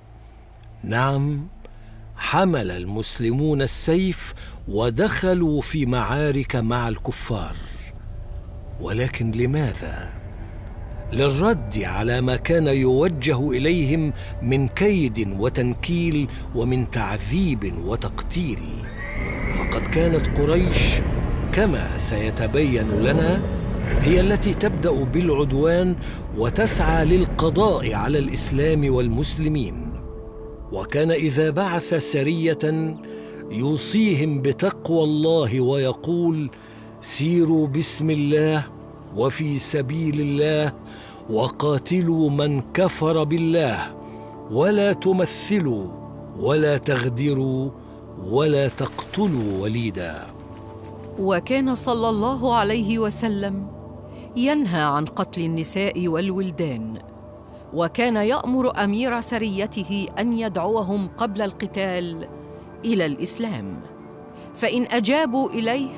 نعم، حمل المسلمون السيف ودخلوا في معارك مع الكفار، ولكن لماذا؟ للرد على ما كان يوجه إليهم من كيد وتنكيل ومن تعذيب وتقتيل. فقد كانت قريش كما سيتبين لنا هي التي تبدأ بالعدوان وتسعى للقضاء على الإسلام والمسلمين. وكان إذا بعث سرية يوصيهم بتقوى الله ويقول: سيروا بسم الله وفي سبيل الله وقاتلوا من كفر بالله، ولا تمثلوا ولا تغدروا ولا تقتلوا وليدا. وكان صلى الله عليه وسلم ينهى عن قتل النساء والولدان، وكان يأمر أمير سريته أن يدعوهم قبل القتال إلى الإسلام، فإن أجابوا إليه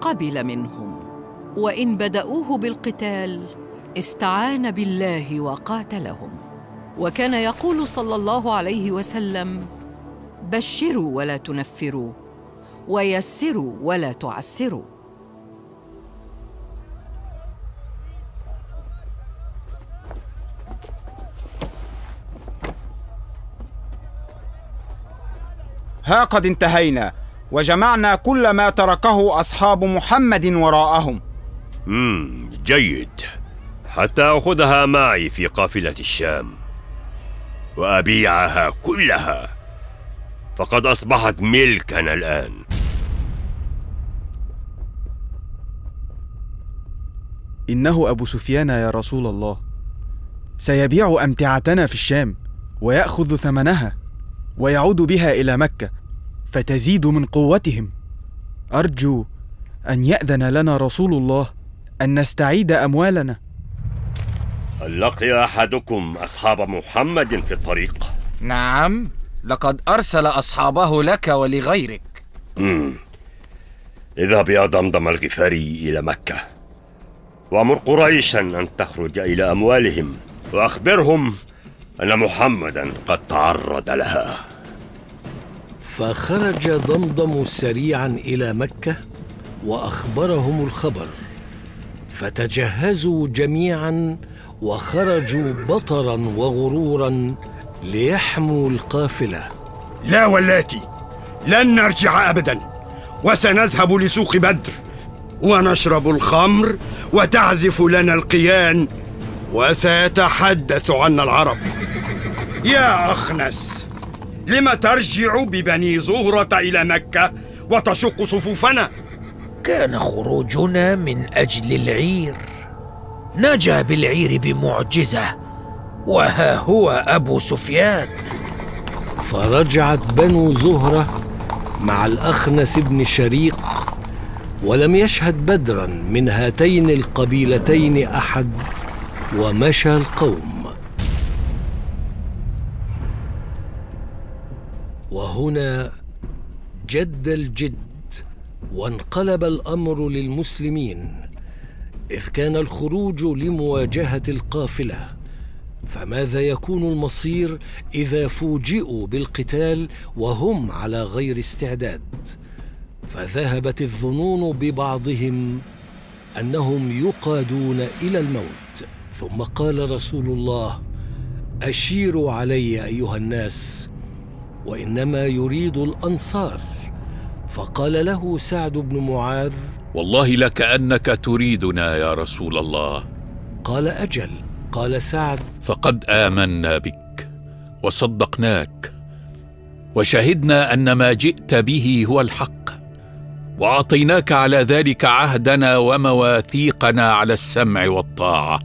قبل منهم، وإن بدأوه بالقتال استعان بالله وقاتلهم. وكان يقول صلى الله عليه وسلم: بشروا ولا تنفروا، ويسروا ولا تعسروا. ها قد انتهينا وجمعنا كل ما تركه أصحاب محمد وراءهم. جيد، حتى أخذها معي في قافلة الشام وأبيعها كلها، فقد أصبحت ملكنا الآن. إنه أبو سفيان يا رسول الله، سيبيع أمتعتنا في الشام ويأخذ ثمنها ويعود بها إلى مكة فتزيد من قوتهم. أرجو أن يأذن لنا رسول الله أن نستعيد أموالنا. هل لقي أحدكم أصحاب محمد في الطريق؟ نعم، لقد أرسل أصحابه لك ولغيرك. اذهب يا ضمضم الغفاري إلى مكة، وأمر قريشا أن تخرج إلى أموالهم، وأخبرهم أن محمدا قد تعرض لها. فخرج ضمضم سريعا إلى مكة وأخبرهم الخبر، فتجهزوا جميعا وخرجوا بطرا وغرورا ليحموا القافلة. لا واللاتي، لن نرجع أبدا، وسنذهب لسوق بدر ونشرب الخمر وتعزف لنا القيان، وسيتحدث عنا العرب. يا أخنس، لم ترجع ببني زهرة إلى مكة وتشق صفوفنا؟ كان خروجنا من أجل العير، نجا بالعير بمعجزة، وها هو أبو سفيان. فرجعت بنو زهرة مع الأخنس بن شريق، ولم يشهد بدرا من هاتين القبيلتين أحد، ومشى القوم. وهنا جد الجد، وانقلب الأمر للمسلمين، إذ كان الخروج لمواجهة القافلة. فماذا يكون المصير إذا فوجئوا بالقتال وهم على غير استعداد؟ فذهبت الظنون ببعضهم أنهم يقادون إلى الموت. ثم قال رسول الله: أشيروا علي أيها الناس، وإنما يريد الأنصار. فقال له سعد بن معاذ: والله لكأنك تريدنا يا رسول الله. قال: أجل. قال سعد: فقد آمنا بك وصدقناك، وشهدنا أن ما جئت به هو الحق، وأعطيناك على ذلك عهدنا ومواثيقنا على السمع والطاعة.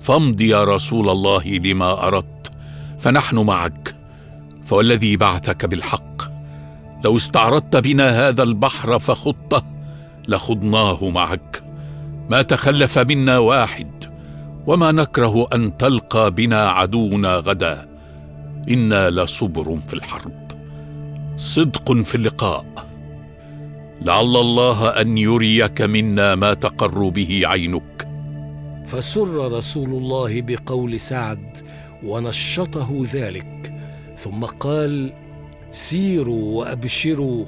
فامض يا رسول الله لما أردت، فنحن معك. فوالذي بعثك بالحق، لو استعرضت بنا هذا البحر فخضته لخضناه معك، ما تخلف منا واحد، وما نكره أن تلقى بنا عدونا غدا. إنا لصبر في الحرب، صدق في اللقاء، لعل الله أن يريك منا ما تقر به عينك. فسر رسول الله بقول سعد ونشطه ذلك، ثم قال: سيروا وأبشروا،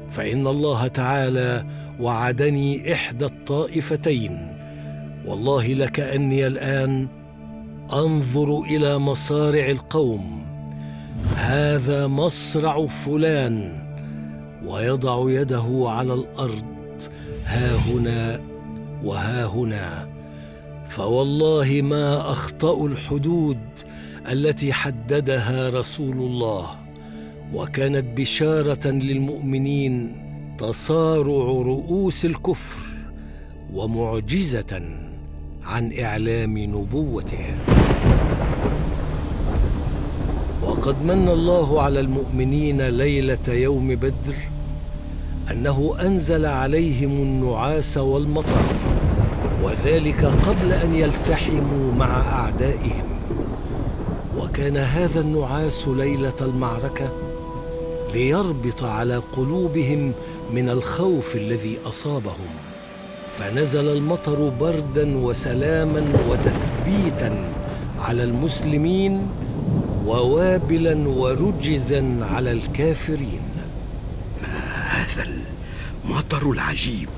فإن الله تعالى وعدني إحدى الطائفتين. والله لكأني الآن أنظر إلى مصارع القوم، هذا مصرع فلان، ويضع يده على الأرض ها هنا وها هنا. فوالله ما أخطأوا الحدود التي حددها رسول الله، وكانت بشارة للمؤمنين تصارع رؤوس الكفر، ومعجزة عن إعلام نبوته. وقد من الله على المؤمنين ليلة يوم بدر أنه أنزل عليهم النعاس والمطر، وذلك قبل أن يلتحموا مع أعدائهم. وكان هذا النعاس ليلة المعركة ليربط على قلوبهم من الخوف الذي أصابهم، فنزل المطر بردا وسلاما وتثبيتا على المسلمين ووابلا ورجزا على الكافرين. هذا المطر العجيب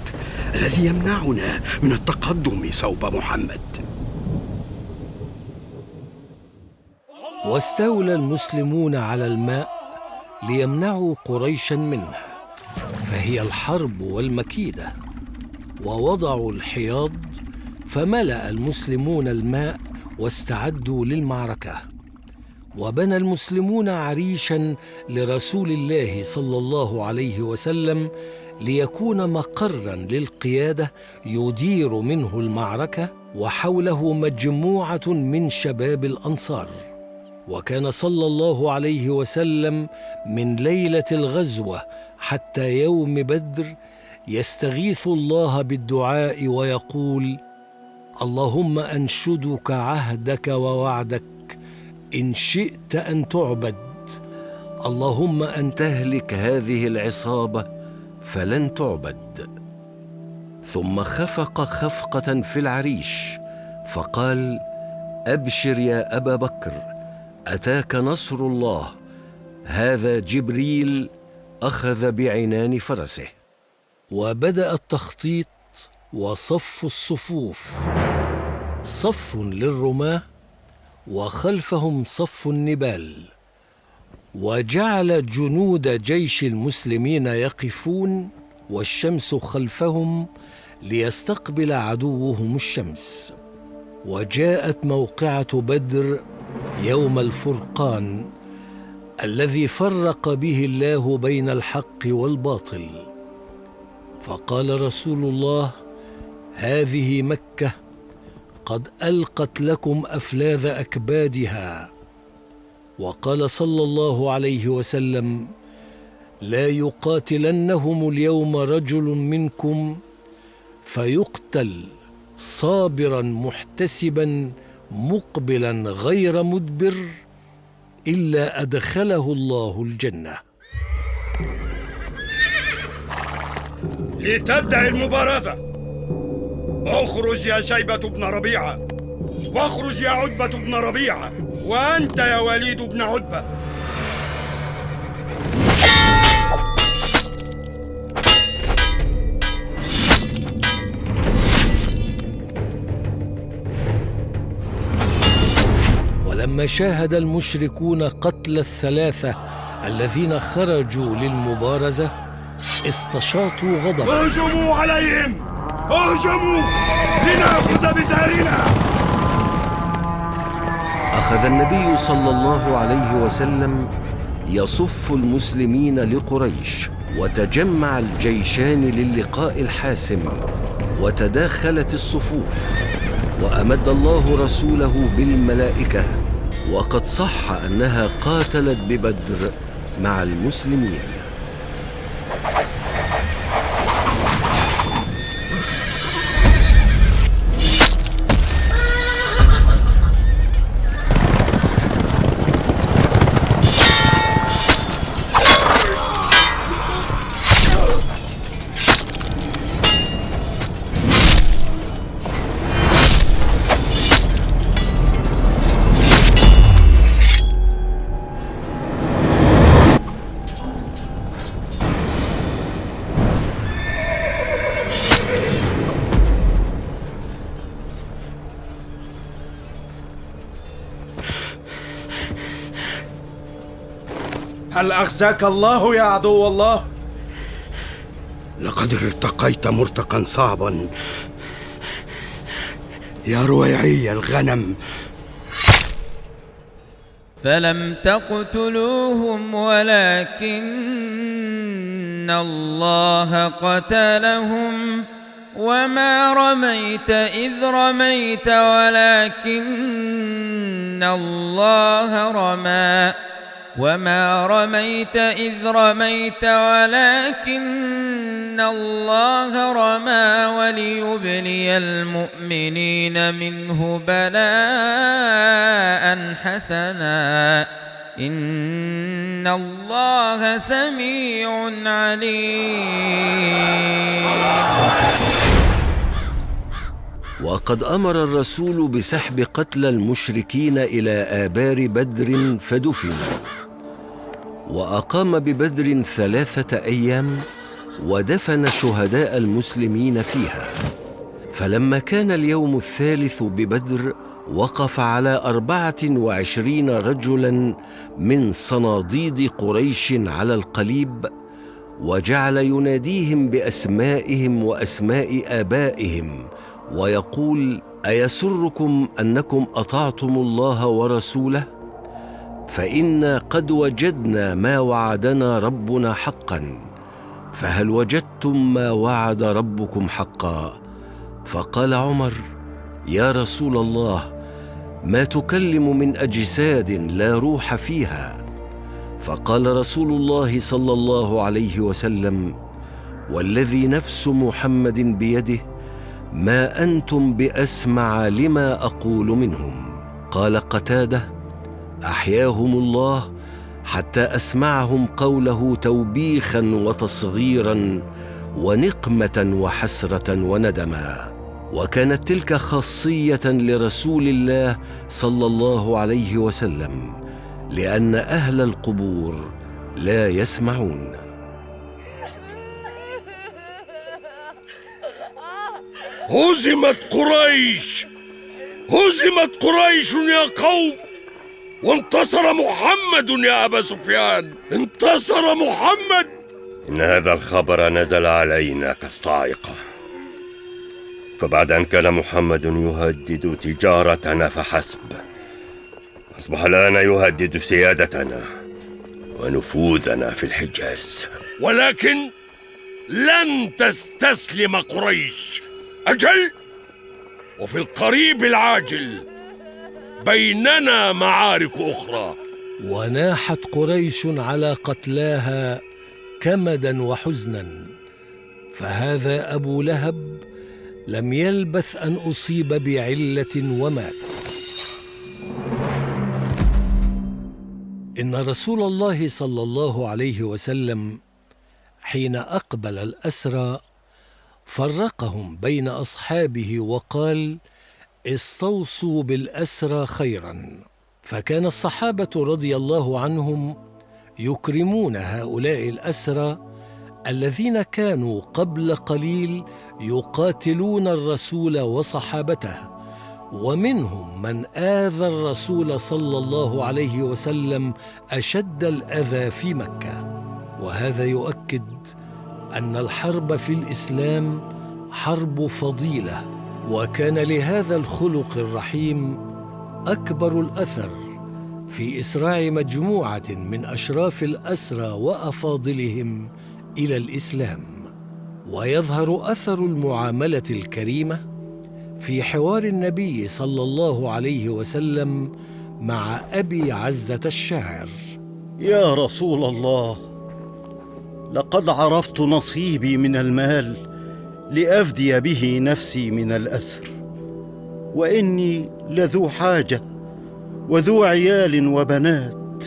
الذي يمنعنا من التقدم صوب محمد. واستولى المسلمون على الماء ليمنعوا قريشا منه، فهي الحرب والمكيدة. ووضعوا الحياض فملأ المسلمون الماء واستعدوا للمعركة. وبنى المسلمون عريشا لرسول الله صلى الله عليه وسلم ليكون مقرا للقيادة يدير منه المعركة، وحوله مجموعة من شباب الأنصار. وكان صلى الله عليه وسلم من ليلة الغزوة حتى يوم بدر يستغيث الله بالدعاء ويقول: اللهم أنشدك عهدك ووعدك إن شئت أن تعبد، اللهم أن تهلك هذه العصابة فلن تعبد. ثم خفق خفقة في العريش فقال: أبشر يا أبا بكر، أتاك نصر الله، هذا جبريل أخذ بعنان فرسه. وبدأ التخطيط وصف الصفوف، صف للرماة وخلفهم صف النبال. وجعل جنود جيش المسلمين يقفون والشمس خلفهم ليستقبل عدوهم الشمس. وجاءت موقعة بدر يوم الفرقان الذي فرق به الله بين الحق والباطل. فقال رسول الله: هذه مكة قد ألقت لكم أفلاذ أكبادها. وقال صلى الله عليه وسلم: لا يقاتلنهم اليوم رجل منكم فيقتل صابرا محتسبا مقبلا غير مدبر إلا أدخله الله الجنة. لتبدأ المبارزة. اخرج يا شيبة بن ربيعة، واخرج يا عتبة بن ربيعة، وأنت يا وليد بن عتبة. ولما شاهد المشركون قتل الثلاثة الذين خرجوا للمبارزة استشاطوا غضبا. اهجموا عليهم، اهجموا لنأخذ بزهرنا. أخذ النبي صلى الله عليه وسلم يصف المسلمين لقريش، وتجمع الجيشان للقاء الحاسم، وتداخلت الصفوف، وأمد الله رسوله بالملائكة، وقد صح أنها قاتلت ببدر مع المسلمين. هل أخزاك الله يا عدو الله؟ لقد ارتقيت مرتقا صعبا يا رويعي الغنم. فلم تقتلوهم ولكن الله قتلهم، وما رميت إذ رميت ولكن الله رمى، وما رميت إذ رميت ولكن الله رمى، وليبلي المؤمنين منه بلاء حسنا، إن الله سميع عليم. وقد أمر الرسول بسحب قتلى المشركين إلى آبار بدر فدفنوا. وأقام ببدر 3 أيام ودفن شهداء المسلمين فيها. فلما كان اليوم الثالث ببدر وقف على 24 رجلا من صناديد قريش على القليب، وجعل يناديهم بأسمائهم وأسماء آبائهم ويقول: أيسركم أنكم أطعتم الله ورسوله؟ فإنا قد وجدنا ما وعدنا ربنا حقا، فهل وجدتم ما وعد ربكم حقا؟ فقال عمر: يا رسول الله، ما تكلم من أجساد لا روح فيها. فقال رسول الله صلى الله عليه وسلم: والذي نفس محمد بيده ما أنتم بأسمع لما أقول منهم. قال قتادة: أحياهم الله حتى أسمعهم قوله توبيخا وتصغيرا ونقمة وحسرة وندما. وكانت تلك خاصية لرسول الله صلى الله عليه وسلم، لأن أهل القبور لا يسمعون. هزمت قريش، هزمت قريش يا قوم، وانتصر محمد يا أبا سفيان، انتصر محمد. إن هذا الخبر نزل علينا كالصاعقة، فبعد أن كان محمد يهدد تجارتنا فحسب، أصبح الآن يهدد سيادتنا ونفوذنا في الحجاز. ولكن لن تستسلم قريش، أجل، وفي القريب العاجل بيننا معارك أخرى. وناحت قريش على قتلاها كمدا وحزنا، فهذا أبو لهب لم يلبث أن أصيب بعلة ومات. إن رسول الله صلى الله عليه وسلم حين أقبل الأسرى فرقهم بين أصحابه وقال: استوصوا بالأسرى خيرا. فكان الصحابة رضي الله عنهم يكرمون هؤلاء الأسرى الذين كانوا قبل قليل يقاتلون الرسول وصحابته، ومنهم من آذى الرسول صلى الله عليه وسلم أشد الأذى في مكة. وهذا يؤكد أن الحرب في الإسلام حرب فضيلة، وكان لهذا الخلق الرحيم أكبر الأثر في إسراع مجموعة من أشراف الأسرى وأفاضلهم إلى الإسلام. ويظهر أثر المعاملة الكريمة في حوار النبي صلى الله عليه وسلم مع أبي عزة الشاعر: يا رسول الله، لقد عرفت نصيبي من المال لأفدي به نفسي من الأسر، وإني لذو حاجة وذو عيال وبنات،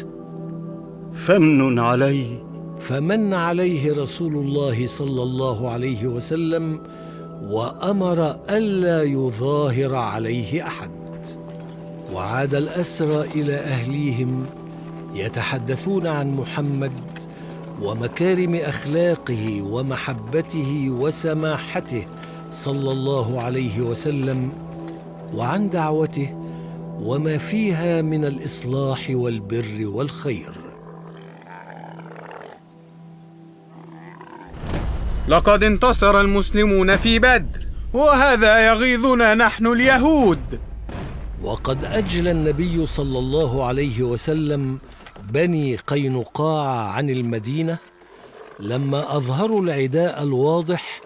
فمن علي. فمن عليه رسول الله صلى الله عليه وسلم وأمر ألا يظاهر عليه أحد. وعاد الأسرى إلى أهليهم يتحدثون عن محمد ومكارم أخلاقه ومحبته وسماحته صلى الله عليه وسلم، وعن دعوته وما فيها من الإصلاح والبر والخير. لقد انتصر المسلمون في بدر، وهذا يغيظنا نحن اليهود. وقد أجلى النبي صلى الله عليه وسلم بني قينقاع عن المدينة لما أظهروا العداء الواضح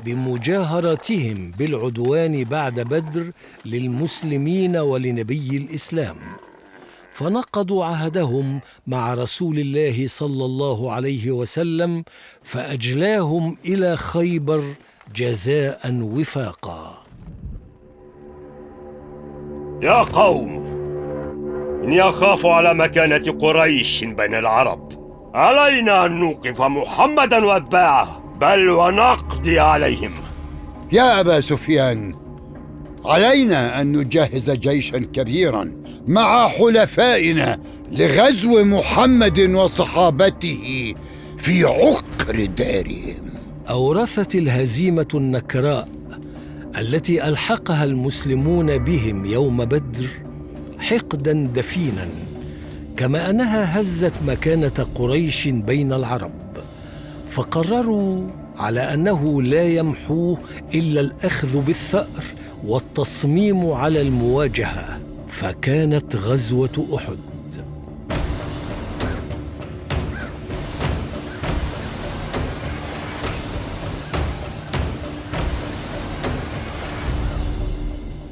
بمجاهرتهم بالعدوان بعد بدر للمسلمين ولنبي الإسلام، فنقضوا عهدهم مع رسول الله صلى الله عليه وسلم فأجلاهم إلى خيبر جزاء وفاقا. يا قوم، إني أخاف على مكانة قريش بين العرب. علينا أن نوقف محمدا وأتباعه، بل ونقضي عليهم. يا أبا سفيان، علينا أن نجهز جيشا كبيرا مع حلفائنا لغزو محمد وصحابته في عقر دارهم. أورثت الهزيمة النكراء التي ألحقها المسلمون بهم يوم بدر حقدا دفينا، كما أنها هزت مكانة قريش بين العرب، فقرروا على أنه لا يمحوه إلا الأخذ بالثأر والتصميم على المواجهة، فكانت غزوة أحد.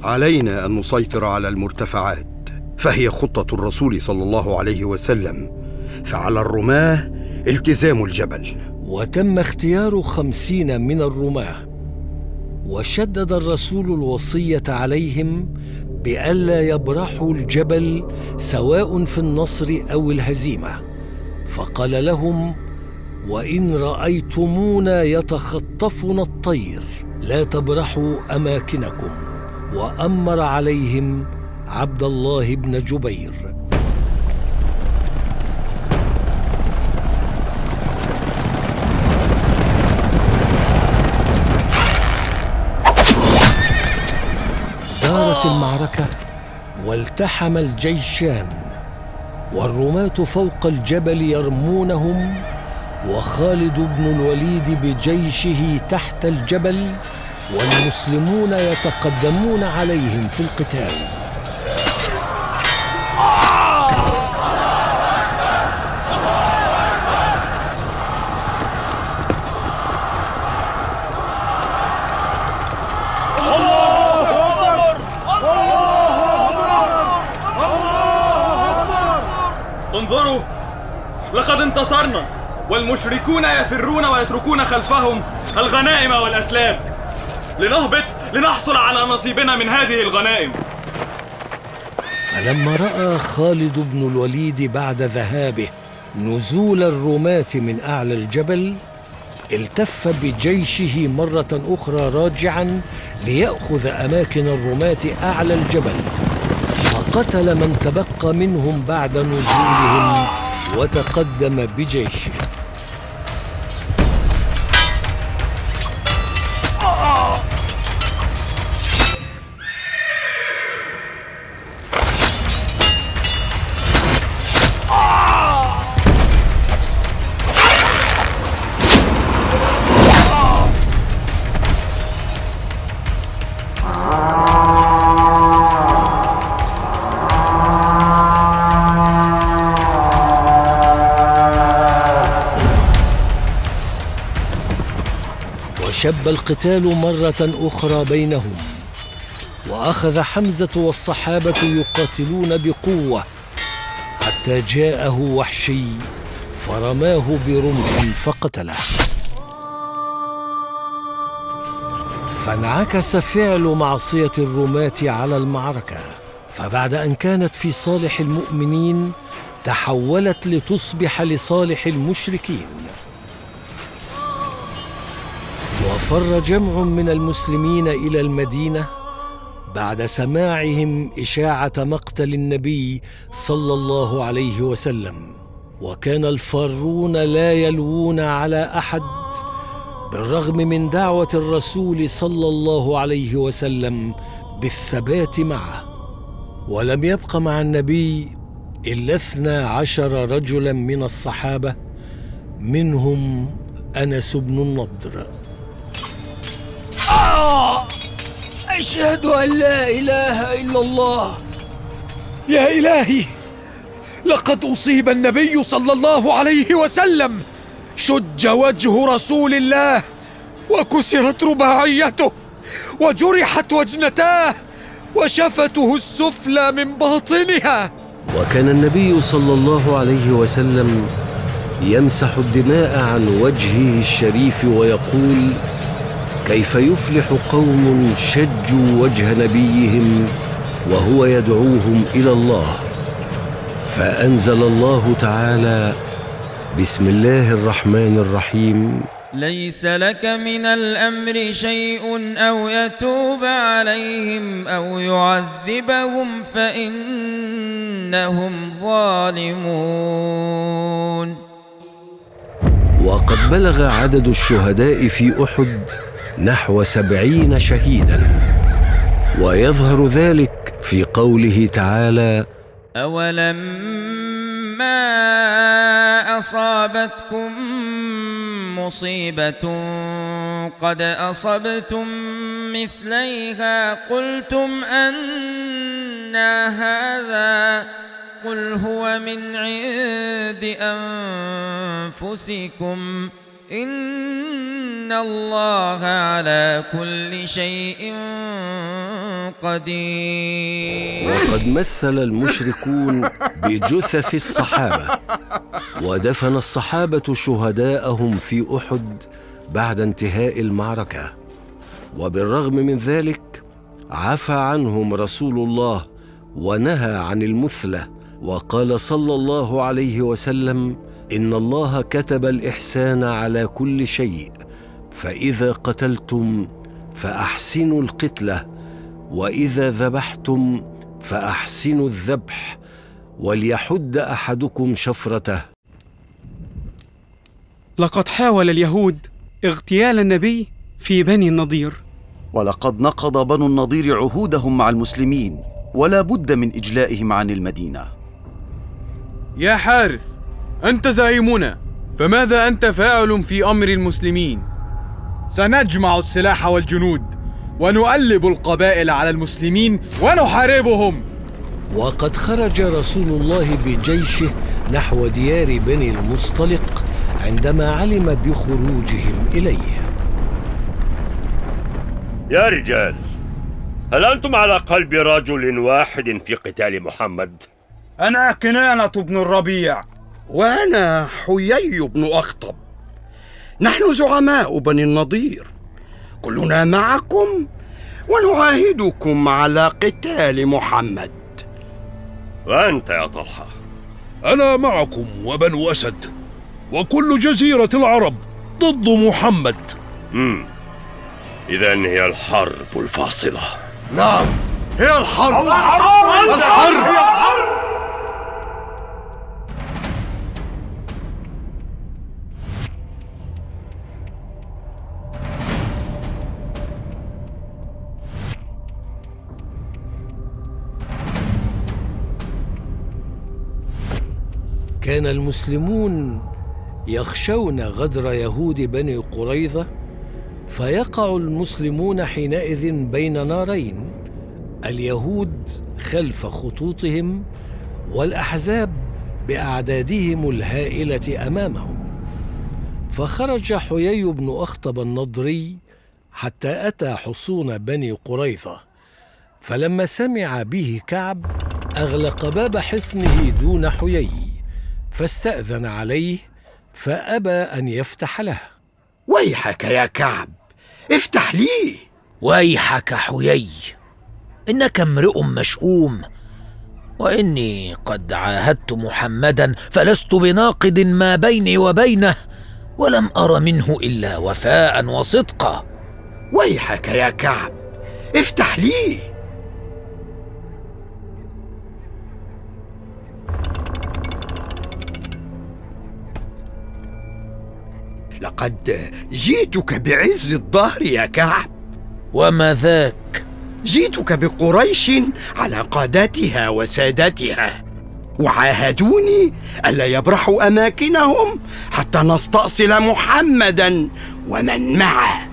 علينا أن نسيطر على المرتفعات، فهي خطة الرسول صلى الله عليه وسلم، فعلى الرماة التزام الجبل. وتم اختيار 50 من الرماة، وشدد الرسول الوصية عليهم بألا يبرحوا الجبل سواء في النصر أو الهزيمة، فقال لهم: وإن رأيتمونا يتخطفنا الطير لا تبرحوا أماكنكم. وأمر عليهم عبد الله بن جبير. دارت المعركة والتحم الجيشان، والرماة فوق الجبل يرمونهم، وخالد بن الوليد بجيشه تحت الجبل، والمسلمون يتقدمون عليهم في القتال. انظروا، لقد انتصرنا، والمشركون يفرون ويتركون خلفهم الغنائم والأسلام. لنهبط لنحصل على نصيبنا من هذه الغنائم. فلما رأى خالد بن الوليد بعد ذهابه نزول الرماة من أعلى الجبل، التف بجيشه مرة أخرى راجعا ليأخذ أماكن الرماة أعلى الجبل، فقتل من تبقى منهم بعد نزولهم وتقدم بجيشه. وشب القتال مرة أخرى بينهم، وأخذ حمزة والصحابة يقاتلون بقوة حتى جاءه وحشي فرماه برمح فقتله. فانعكس فعل معصية الرماة على المعركة، فبعد أن كانت في صالح المؤمنين تحولت لتصبح لصالح المشركين. وفر جمع من المسلمين إلى المدينة بعد سماعهم إشاعة مقتل النبي صلى الله عليه وسلم، وكان الفارون لا يلوون على أحد بالرغم من دعوة الرسول صلى الله عليه وسلم بالثبات معه. ولم يبق مع النبي إلا 12 رجلا من الصحابة، منهم أنس بن النضر. أشهد أن لا إله إلا الله. يا إلهي، لقد أصيب النبي صلى الله عليه وسلم، شج وجه رسول الله، وكسرت رباعيته، وجرحت وجنتاه، وشفته السفلى من باطنها. وكان النبي صلى الله عليه وسلم يمسح الدماء عن وجهه الشريف ويقول: كيف يفلح قوم شجوا وجه نبيهم وهو يدعوهم إلى الله؟ فأنزل الله تعالى: بسم الله الرحمن الرحيم. ليس لك من الأمر شيء أو يتوب عليهم أو يعذبهم فإنهم ظالمون. وقد بلغ عدد الشهداء في أحد نحو 70 شهيدا، ويظهر ذلك في قوله تعالى: أولما أصابتكم مصيبة قد أصبتم مثليها قلتم أنى هذا قل هو من عند أنفسكم إن الله على كل شيء قدير. وقد مثل المشركون بجثث الصحابة، ودفن الصحابة شهداءهم في أحد بعد انتهاء المعركة، وبالرغم من ذلك عفى عنهم رسول الله ونهى عن المثلة، وقال صلى الله عليه وسلم: إن الله كتب الإحسان على كل شيء، فإذا قتلتم فأحسنوا القتلة، وإذا ذبحتم فأحسنوا الذبح، وليحد أحدكم شفرته. لقد حاول اليهود اغتيال النبي في بني النضير، ولقد نقض بنو النضير عهودهم مع المسلمين، ولا بد من إجلائهم عن المدينة. يا حارث، أنت زعيمنا، فماذا أنت فاعل في أمر المسلمين؟ سنجمع السلاح والجنود ونؤلب القبائل على المسلمين ونحاربهم. وقد خرج رسول الله بجيشه نحو ديار بني المصطلق عندما علم بخروجهم إليه. يا رجال، هل أنتم على قلب رجل واحد في قتال محمد؟ أنا كنانة بن الربيع. وأنا حيي بن أخطب. نحن زعماء بني النضير، كلنا معكم ونعاهدكم على قتال محمد. وأنت يا طلحة؟ أنا معكم وبنو أسد وكل جزيرة العرب ضد محمد. إذن هي الحرب الفاصلة. نعم، هي الحرب. كان المسلمون يخشون غدر يهود بني قريظة، فيقع المسلمون حينئذ بين نارين: اليهود خلف خطوطهم، والأحزاب بأعدادهم الهائلة أمامهم. فخرج حيي بن أخطب النضري حتى أتى حصون بني قريظة، فلما سمع به كعب أغلق باب حصنه دون حيي، فاستأذن عليه فأبى أن يفتح له. ويحك يا كعب، افتح لي. ويحك حيي، إنك امرئ مشؤوم، وإني قد عاهدت محمدا فلست بناقض ما بيني وبينه، ولم أر منه إلا وفاء وصدقا. ويحك يا كعب، افتح لي. لقد جئتك بعز الظهر يا كعب. وما ذاك؟ جئتك بقريش على قادتها وسادتها، وعاهدوني ألا يبرحوا أماكنهم حتى نستأصل محمدا ومن معه.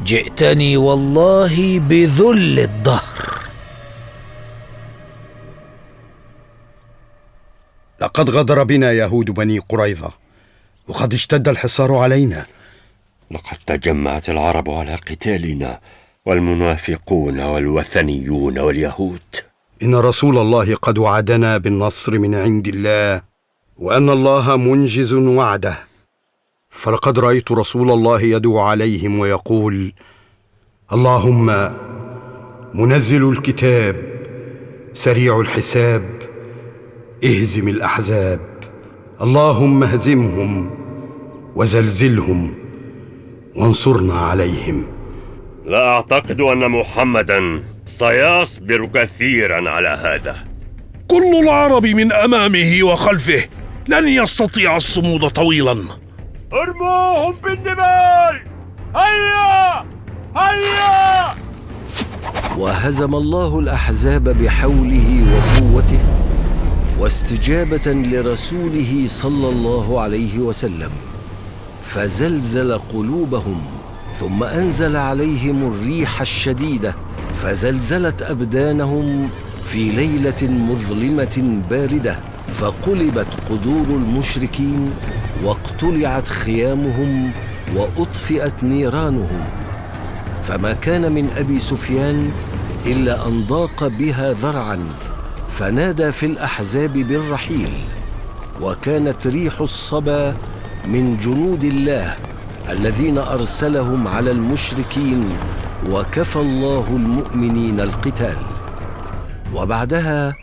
جئتني والله بذل الدهر. لقد غدر بنا يهود بني قريظة، وقد اشتد الحصار علينا. لقد تجمعت العرب على قتالنا، والمنافقون والوثنيون واليهود. إن رسول الله قد وعدنا بالنصر من عند الله، وأن الله منجز وعده. فلقد رأيت رسول الله يدعو عليهم ويقول: اللهم منزل الكتاب سريع الحساب، اهزم الأحزاب اللهم اهزمهم وزلزلهم وانصرنا عليهم. لا أعتقد أن محمدا سيصبر كثيرا على هذا. كل العرب من أمامه وخلفه، لن يستطيع الصمود طويلا. ارموهم بالنبال! هيا هيا! وهزم الله الأحزاب بحوله وقوته واستجابة لرسوله صلى الله عليه وسلم، فزلزل قلوبهم، ثم أنزل عليهم الريح الشديدة فزلزلت أبدانهم في ليلة مظلمة باردة، فقلبت قدور المشركين واقتلعت خيامهم وأطفئت نيرانهم. فما كان من أبي سفيان إلا أن ضاق بها ذرعا، فنادى في الأحزاب بالرحيل. وكانت ريح الصبا من جنود الله الذين أرسلهم على المشركين، وكفى الله المؤمنين القتال. وبعدها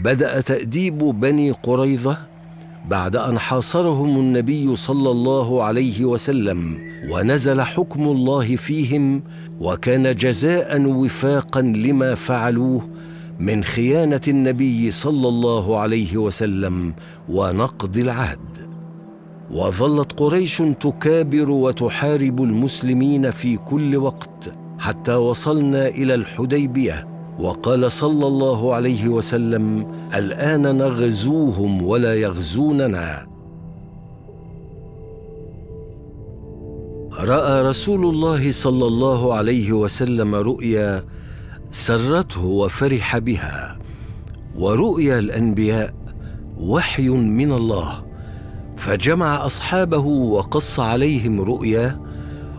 بدأ تأديب بني قريظة بعد أن حاصرهم النبي صلى الله عليه وسلم، ونزل حكم الله فيهم، وكان جزاء وفاقا لما فعلوه من خيانة النبي صلى الله عليه وسلم ونقض العهد. وظلت قريش تكابر وتحارب المسلمين في كل وقت حتى وصلنا إلى الحديبية، وقال صلى الله عليه وسلم: الآن نغزوهم ولا يغزوننا. رأى رسول الله صلى الله عليه وسلم رؤيا سرته وفرح بها، ورؤيا الأنبياء وحي من الله، فجمع أصحابه وقص عليهم رؤيا،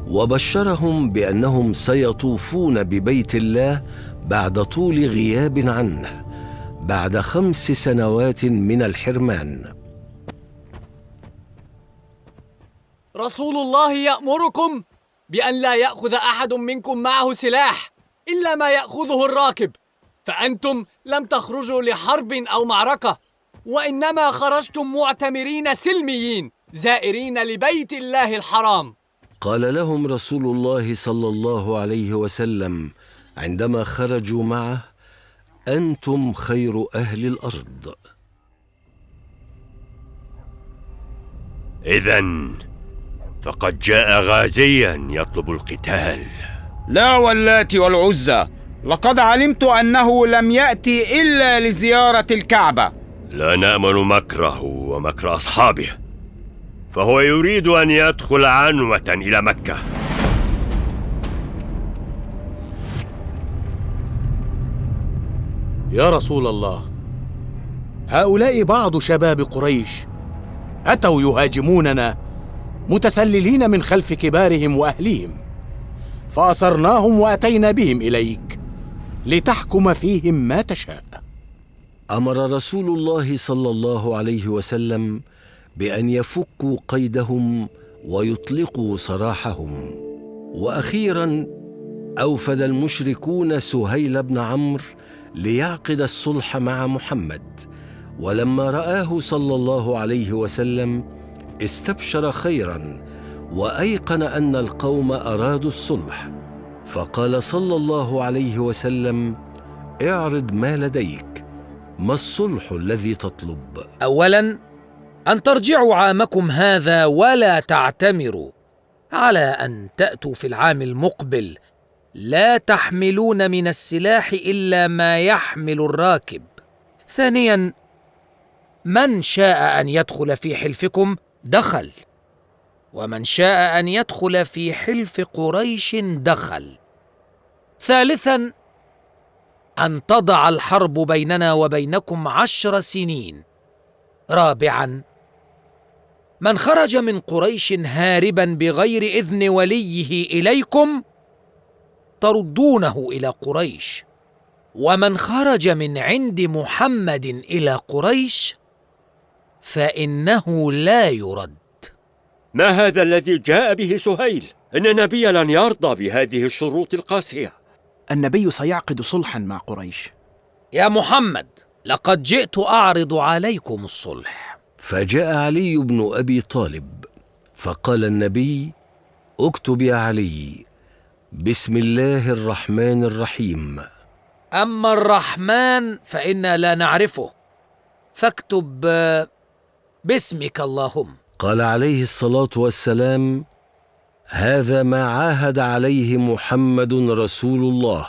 وبشرهم بأنهم سيطوفون ببيت الله بعد طول غياب عنه، بعد 5 سنوات من الحرمان. رسول الله يأمركم بأن لا يأخذ أحد منكم معه سلاح إلا ما يأخذه الراكب، فأنتم لم تخرجوا لحرب أو معركة، وإنما خرجتم معتمرين سلميين زائرين لبيت الله الحرام. قال لهم رسول الله صلى الله عليه وسلم عندما خرجوا معه: أنتم خير أهل الأرض. إذن فقد جاء غازيا يطلب القتال. لا واللات والعزى، لقد علمت أنه لم يأتي إلا لزيارة الكعبة. لا نأمن مكره ومكر أصحابه، فهو يريد أن يدخل عنوة إلى مكة. يا رسول الله، هؤلاء بعض شباب قريش أتوا يهاجموننا متسللين من خلف كبارهم وأهليهم، فأسرناهم وأتينا بهم إليك لتحكم فيهم ما تشاء. أمر رسول الله صلى الله عليه وسلم بأن يفكوا قيدهم ويطلقوا سراحهم. وأخيرا أوفد المشركون سهيل بن عمرو ليعقد الصلح مع محمد، ولما رآه صلى الله عليه وسلم استبشر خيرا وأيقن أن القوم أرادوا الصلح، فقال صلى الله عليه وسلم: اعرض ما لديك، ما الصلح الذي تطلب؟ أولا أن ترجعوا عامكم هذا ولا تعتمروا، على أن تأتوا في العام المقبل لا تحملون من السلاح إلا ما يحمل الراكب. ثانيا من شاء أن يدخل في حلفكم دخل، ومن شاء أن يدخل في حلف قريش دخل. ثالثا أن تضع الحرب بيننا وبينكم 10 سنين. رابعا من خرج من قريش هاربا بغير إذن وليه إليكم تردونه إلى قريش، ومن خرج من عند محمد إلى قريش فإنه لا يرد. ما هذا الذي جاء به سهيل؟ إن النبي لن يرضى بهذه الشروط القاسية. النبي سيعقد صلحا مع قريش. يا محمد، لقد جئت أعرض عليكم الصلح، فجاء علي بن أبي طالب فقال النبي: اكتب يا علي بسم الله الرحمن الرحيم. أما الرحمن فإنا لا نعرفه، فاكتب باسمك اللهم. قال عليه الصلاة والسلام: هذا ما عاهد عليه محمد رسول الله.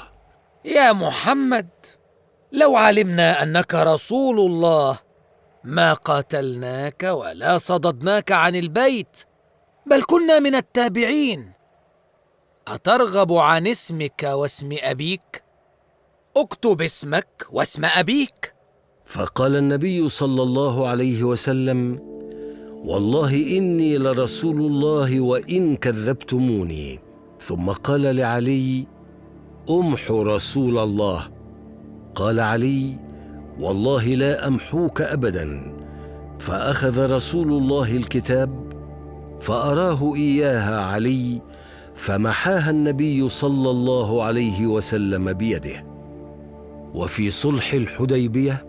يا محمد، لو علمنا أنك رسول الله ما قاتلناك ولا صددناك عن البيت، بل كنا من التابعين. أترغب عن اسمك واسم أبيك؟ اكتب اسمك واسم أبيك. فقال النبي صلى الله عليه وسلم: والله إني لرسول الله وإن كذبتموني. ثم قال لعلي: امحو رسول الله. قال علي: والله لا أمحوك أبدا. فأخذ رسول الله الكتاب فأراه إياها علي، فمحاها النبي صلى الله عليه وسلم بيده. وفي صلح الحديبية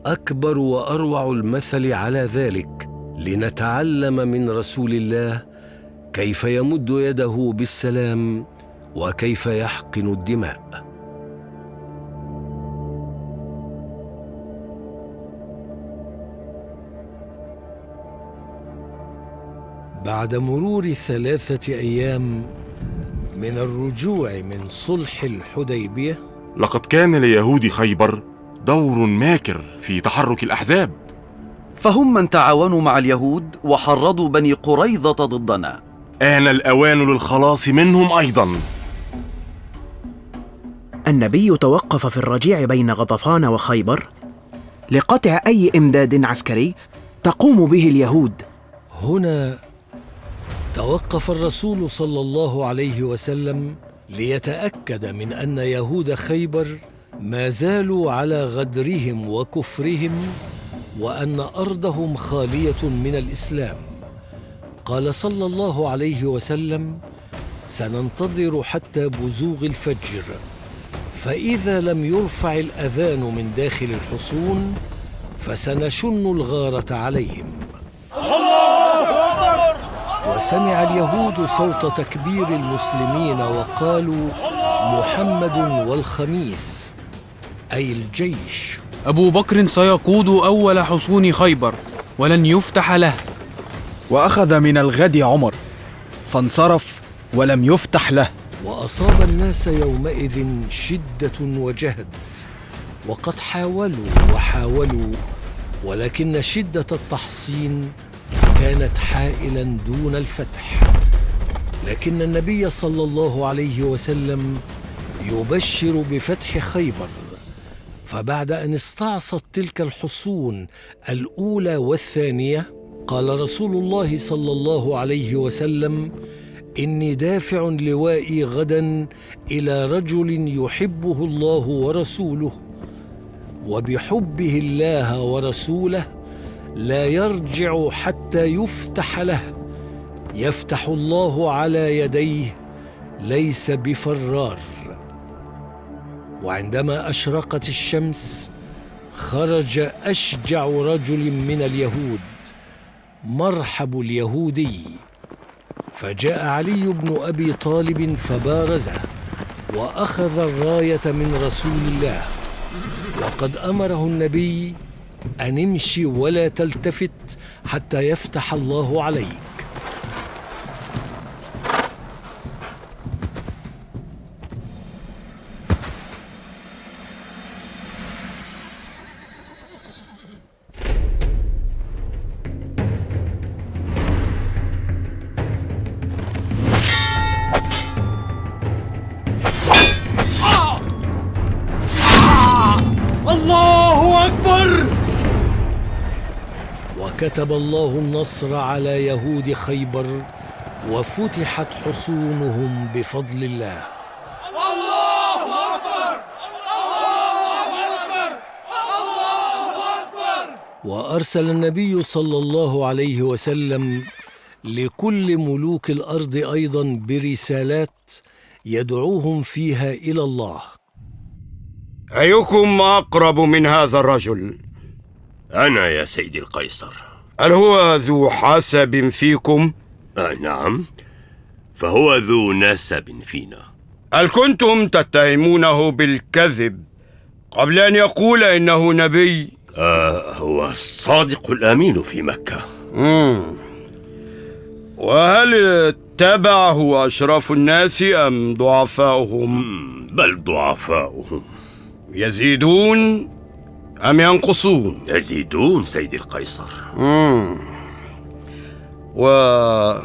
أكبر وأروع المثل على ذلك، لنتعلم من رسول الله كيف يمد يده بالسلام وكيف يحقن الدماء. بعد مرور 3 أيام من الرجوع من صلح الحديبية، لقد كان ليهود خيبر دور ماكر في تحرك الأحزاب، فهم من تعاونوا مع اليهود وحرضوا بني قريظة ضدنا. آن الأوان للخلاص منهم أيضا. النبي توقف في الرجيع بين غطفان وخيبر لقطع أي إمداد عسكري تقوم به اليهود. هنا توقف الرسول صلى الله عليه وسلم ليتأكد من أن يهود خيبر ما زالوا على غدرهم وكفرهم، وأن أرضهم خالية من الإسلام. قال صلى الله عليه وسلم: سننتظر حتى بزوغ الفجر، فإذا لم يرفع الأذان من داخل الحصون فسنشن الغارة عليهم. وسمع اليهود صوت تكبير المسلمين وقالوا: محمد والخميس، أي الجيش. أبو بكر سيقود أول حصون خيبر ولن يفتح له. وأخذ من الغد عمر فانصرف ولم يفتح له. وأصاب الناس يومئذ شدة وجهد، وقد حاولوا وحاولوا، ولكن شدة التحصين كانت حائلا دون الفتح. لكن النبي صلى الله عليه وسلم يبشر بفتح خيبر. فبعد أن استعصت تلك الحصون الأولى والثانية، قال رسول الله صلى الله عليه وسلم: إني دافع لوائي غدا إلى رجل يحبه الله ورسوله، وبحبه الله ورسوله لا يرجع حتى يفتح له، يفتح الله على يديه ليس بفرار. وعندما أشرقت الشمس خرج أشجع رجل من اليهود، مرحب اليهودي، فجاء علي بن أبي طالب فبارزه وأخذ الراية من رسول الله، وقد أمره النبي أن امشي ولا تلتفت حتى يفتح الله عليك. الله أكبر! وكتب الله النصر على يهود خيبر، وفتحت حصونهم بفضل الله. الله أكبر! الله أكبر! الله أكبر! وأرسل النبي صلى الله عليه وسلم لكل ملوك الأرض أيضا برسالات يدعوهم فيها إلى الله. أيكم أقرب من هذا الرجل؟ أنا يا سيدي القيصر. هل هو ذو حسب فيكم؟ نعم، فهو ذو نسب فينا. هل كنتم تتهمونه بالكذب قبل أن يقول إنه نبي؟ هو الصادق الأمين في مكة. وهل اتبعه أشراف الناس أم ضعفاؤهم؟ بل ضعفاؤهم. يزيدون أم ينقصون؟ يزيدون سيدي القيصر. وهل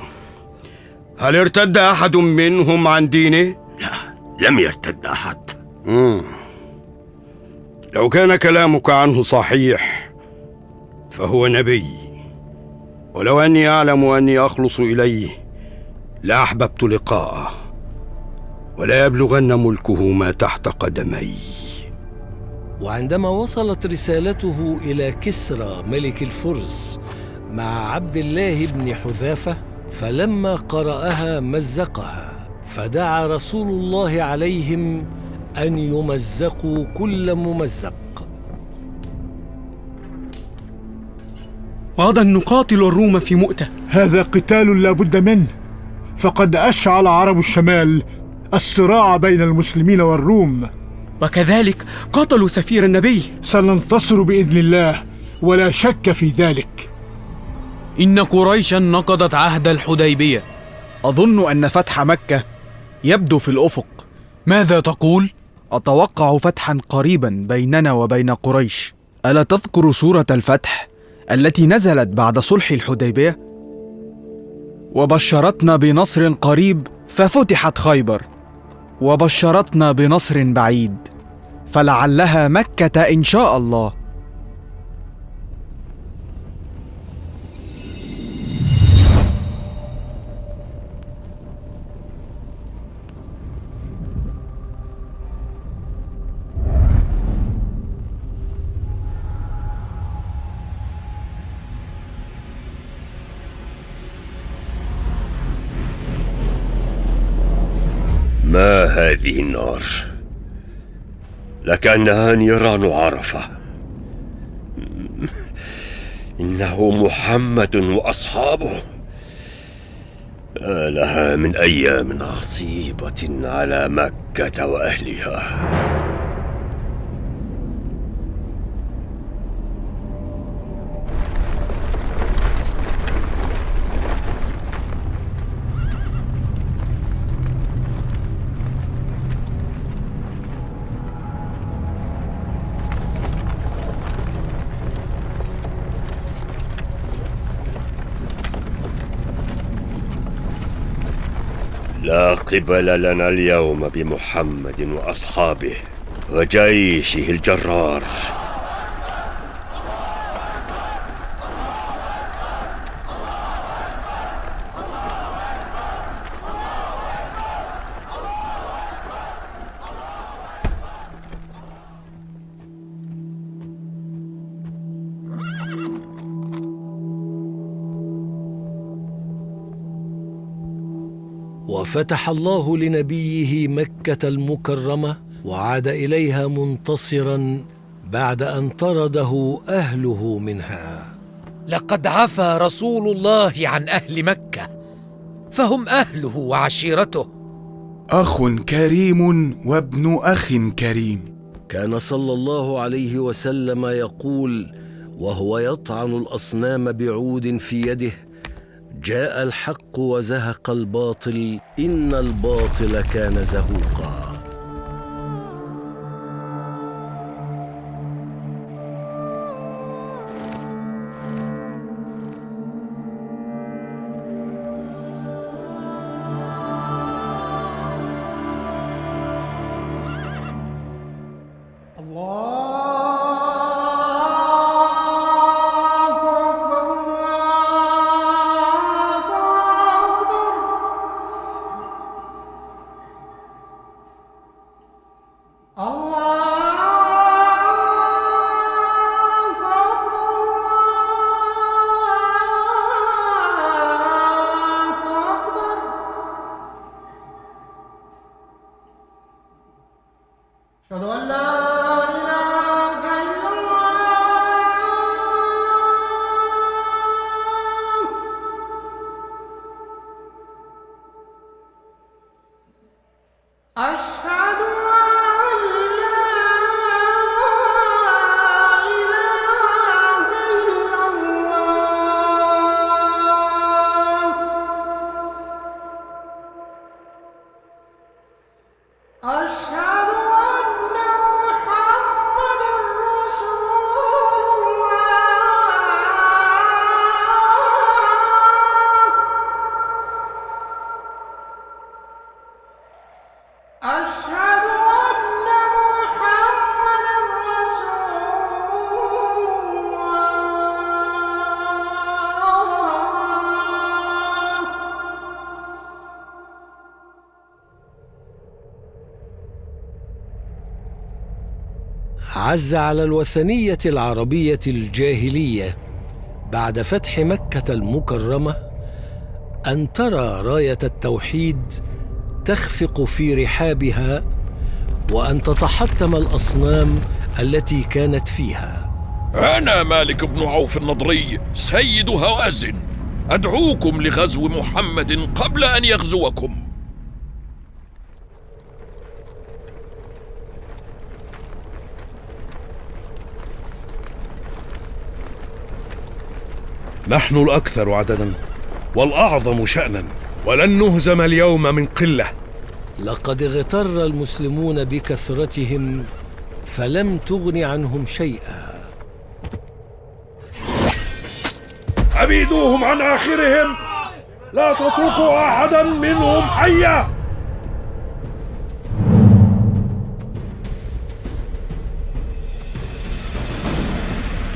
ارتد أحد منهم عن دينه؟ لا، لم يرتد أحد. لو كان كلامك عنه صحيح فهو نبي، ولو أني أعلم أني أخلص إليه لأحببت لقاءه، ولا يبلغن ملكه ما تحت قدمي. وعندما وصلت رسالته إلى كسرى ملك الفرس مع عبد الله بن حذافة، فلما قرأها مزقها، فدعا رسول الله عليهم أن يمزقوا كل ممزق. غدا نقاتل الروم في مؤتة. هذا قتال لا بد منه، فقد أشعل عرب الشمال الصراع بين المسلمين والروم، وكذلك قتلوا سفير النبي. سننتصر بإذن الله ولا شك في ذلك. إن قريشا نقضت عهد الحديبية. أظن أن فتح مكة يبدو في الأفق. ماذا تقول؟ أتوقع فتحا قريبا بيننا وبين قريش. ألا تذكر سورة الفتح التي نزلت بعد صلح الحديبية؟ وبشرتنا بنصر قريب ففتحت خيبر، وبشرتنا بنصر بعيد فلعلها مكة إن شاء الله. ما هذه النار؟ لكأنها نيران عرفة. إنه محمد وأصحابه. لها من أيام عصيبة على مكة وأهلها. لا قبل لنا اليوم بمحمد وأصحابه وجيشه الجرار. وفتح الله لنبيه مكة المكرمة، وعاد إليها منتصرا بعد أن طرده أهله منها. لقد عفى رسول الله عن أهل مكة، فهم أهله وعشيرته. أخ كريم وابن أخ كريم. كان صلى الله عليه وسلم يقول وهو يطعن الأصنام بعود في يده: جاء الحق وزهق الباطل، إن الباطل كان زهوقا. أشهد أن لا إله إلا الله أشهد أن محمدا رسول أشهد أن محمدا رسول عز على الوثنية العربية الجاهلية بعد فتح مكة المكرمة أن ترى راية التوحيد تخفق في رحابها، وأن تتحطم الأصنام التي كانت فيها. أنا مالك بن عوف النضري سيد هوازن، أدعوكم لغزو محمد قبل أن يغزوكم. نحن الأكثر عددا والأعظم شأنا، ولن نهزم اليوم من قلة. لقد اغتر المسلمون بكثرتهم فلم تغن عنهم شيئا. أبيدوهم عن آخرهم، لا تتركوا أحدا منهم حيا.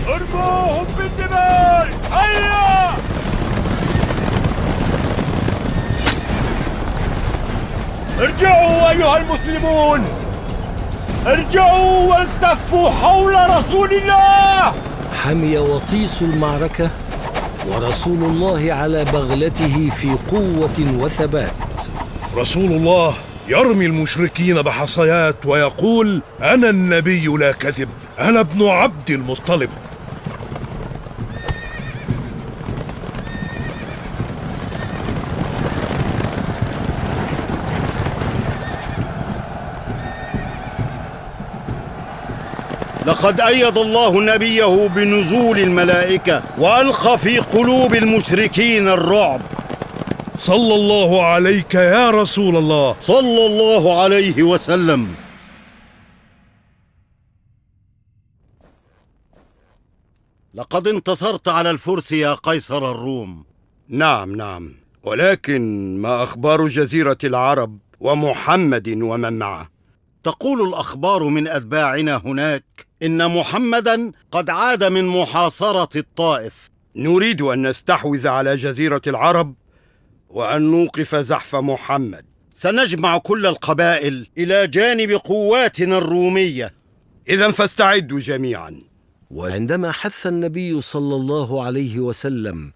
ارموهم بالدماء، هيا! ارجعوا أيها المسلمون، ارجعوا والتفوا حول رسول الله. حمي وطيس المعركة ورسول الله على بغلته في قوة وثبات. رسول الله يرمي المشركين بحصيات ويقول: أنا النبي لا كذب، أنا ابن عبد المطلب. لقد أيد الله نبيه بنزول الملائكة وألقى في قلوب المشركين الرعب. صلى الله عليك يا رسول الله، صلى الله عليه وسلم. لقد انتصرت على الفرس يا قيصر الروم. نعم، ولكن ما أخبار جزيرة العرب ومحمد ومن معه؟ تقول الأخبار من أتباعنا هناك إن محمداً قد عاد من محاصرة الطائف. نريد أن نستحوذ على جزيرة العرب وأن نوقف زحف محمد. سنجمع كل القبائل إلى جانب قواتنا الرومية. إذن فاستعدوا جميعاً. وعندما حث النبي صلى الله عليه وسلم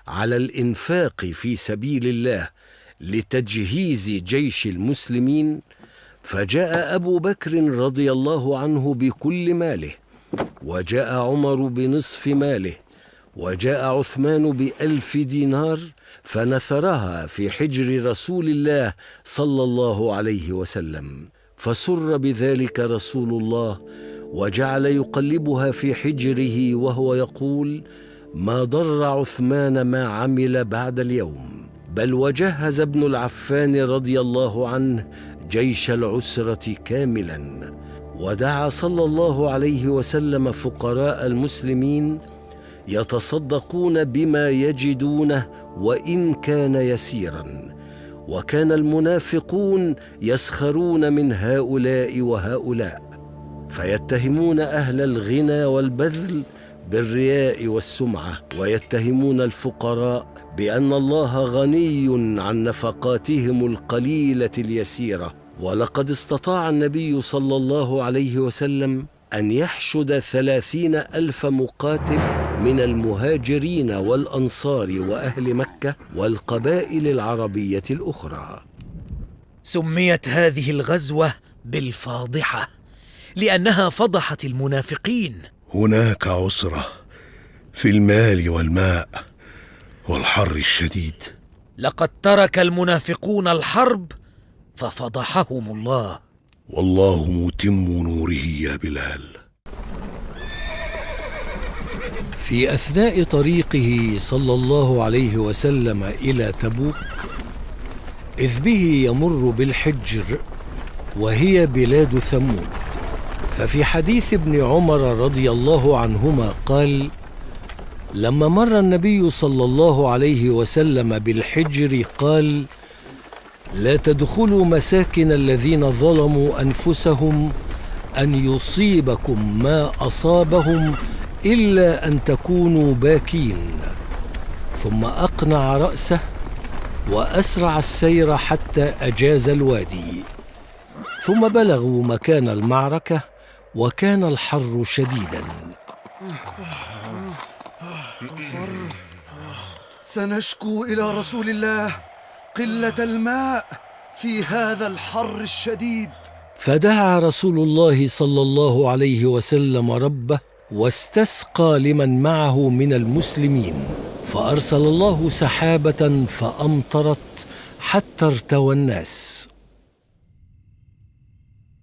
على الإنفاق في سبيل الله لتجهيز جيش المسلمين، فجاء أبو بكر رضي الله عنه بكل ماله، وجاء عمر بنصف ماله، وجاء عثمان ب1,000 دينار، فنثرها في حجر رسول الله صلى الله عليه وسلم. فسر بذلك رسول الله وجعل يقلبها في حجره وهو يقول: ما ضر عثمان ما عمل بعد اليوم. بل وجهز ابن العفان رضي الله عنه جيش العسرة كاملا، ودعا صلى الله عليه وسلم فقراء المسلمين يتصدقون بما يجدونه وإن كان يسيرا، وكان المنافقون يسخرون من هؤلاء وهؤلاء، فيتهمون أهل الغنى والبذل بالرياء والسمعة، ويتهمون الفقراء بأن الله غني عن نفقاتهم القليلة اليسيرة. ولقد استطاع النبي صلى الله عليه وسلم أن يحشد 30,000 مقاتل من المهاجرين والأنصار وأهل مكة والقبائل العربية الأخرى. سميت هذه الغزوة بالفاضحة لأنها فضحت المنافقين. هناك عسرة في المال والماء والحر الشديد. لقد ترك المنافقون الحرب ففضحهم الله. والله متم نوره يا بلال. في أثناء طريقه صلى الله عليه وسلم إلى تبوك، إذ به يمر بالحجر وهي بلاد ثمود. ففي حديث ابن عمر رضي الله عنهما قال: لما مر النبي صلى الله عليه وسلم بالحجر قال: لا تدخلوا مساكن الذين ظلموا أنفسهم أن يصيبكم ما أصابهم إلا أن تكونوا باكين. ثم أقنع رأسه وأسرع السير حتى أجاز الوادي. ثم بلغوا مكان المعركة وكان الحر شديدا. سنشكو إلى رسول الله قلة الماء في هذا الحر الشديد. فدعا رسول الله صلى الله عليه وسلم ربه واستسقى لمن معه من المسلمين، فأرسل الله سحابة فأمطرت حتى ارتوى الناس.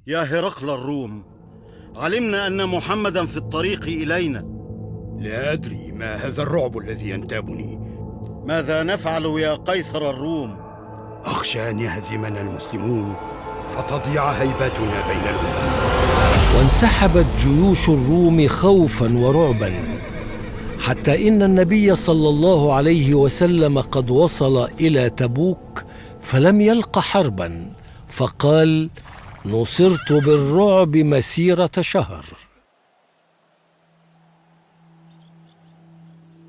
يا هرقل الروم، علمنا أن محمدًا في الطريق إلينا. لا أدري ما هذا الرعب الذي ينتابني. ماذا نفعل يا قيصر الروم؟ أخشى أن يهزمنا المسلمون فتضيع هيبتنا بين الأمم. وانسحبت جيوش الروم خوفا ورعبا، حتى إن النبي صلى الله عليه وسلم قد وصل إلى تبوك فلم يلق حربا، فقال: نصرت بالرعب مسيرة شهر.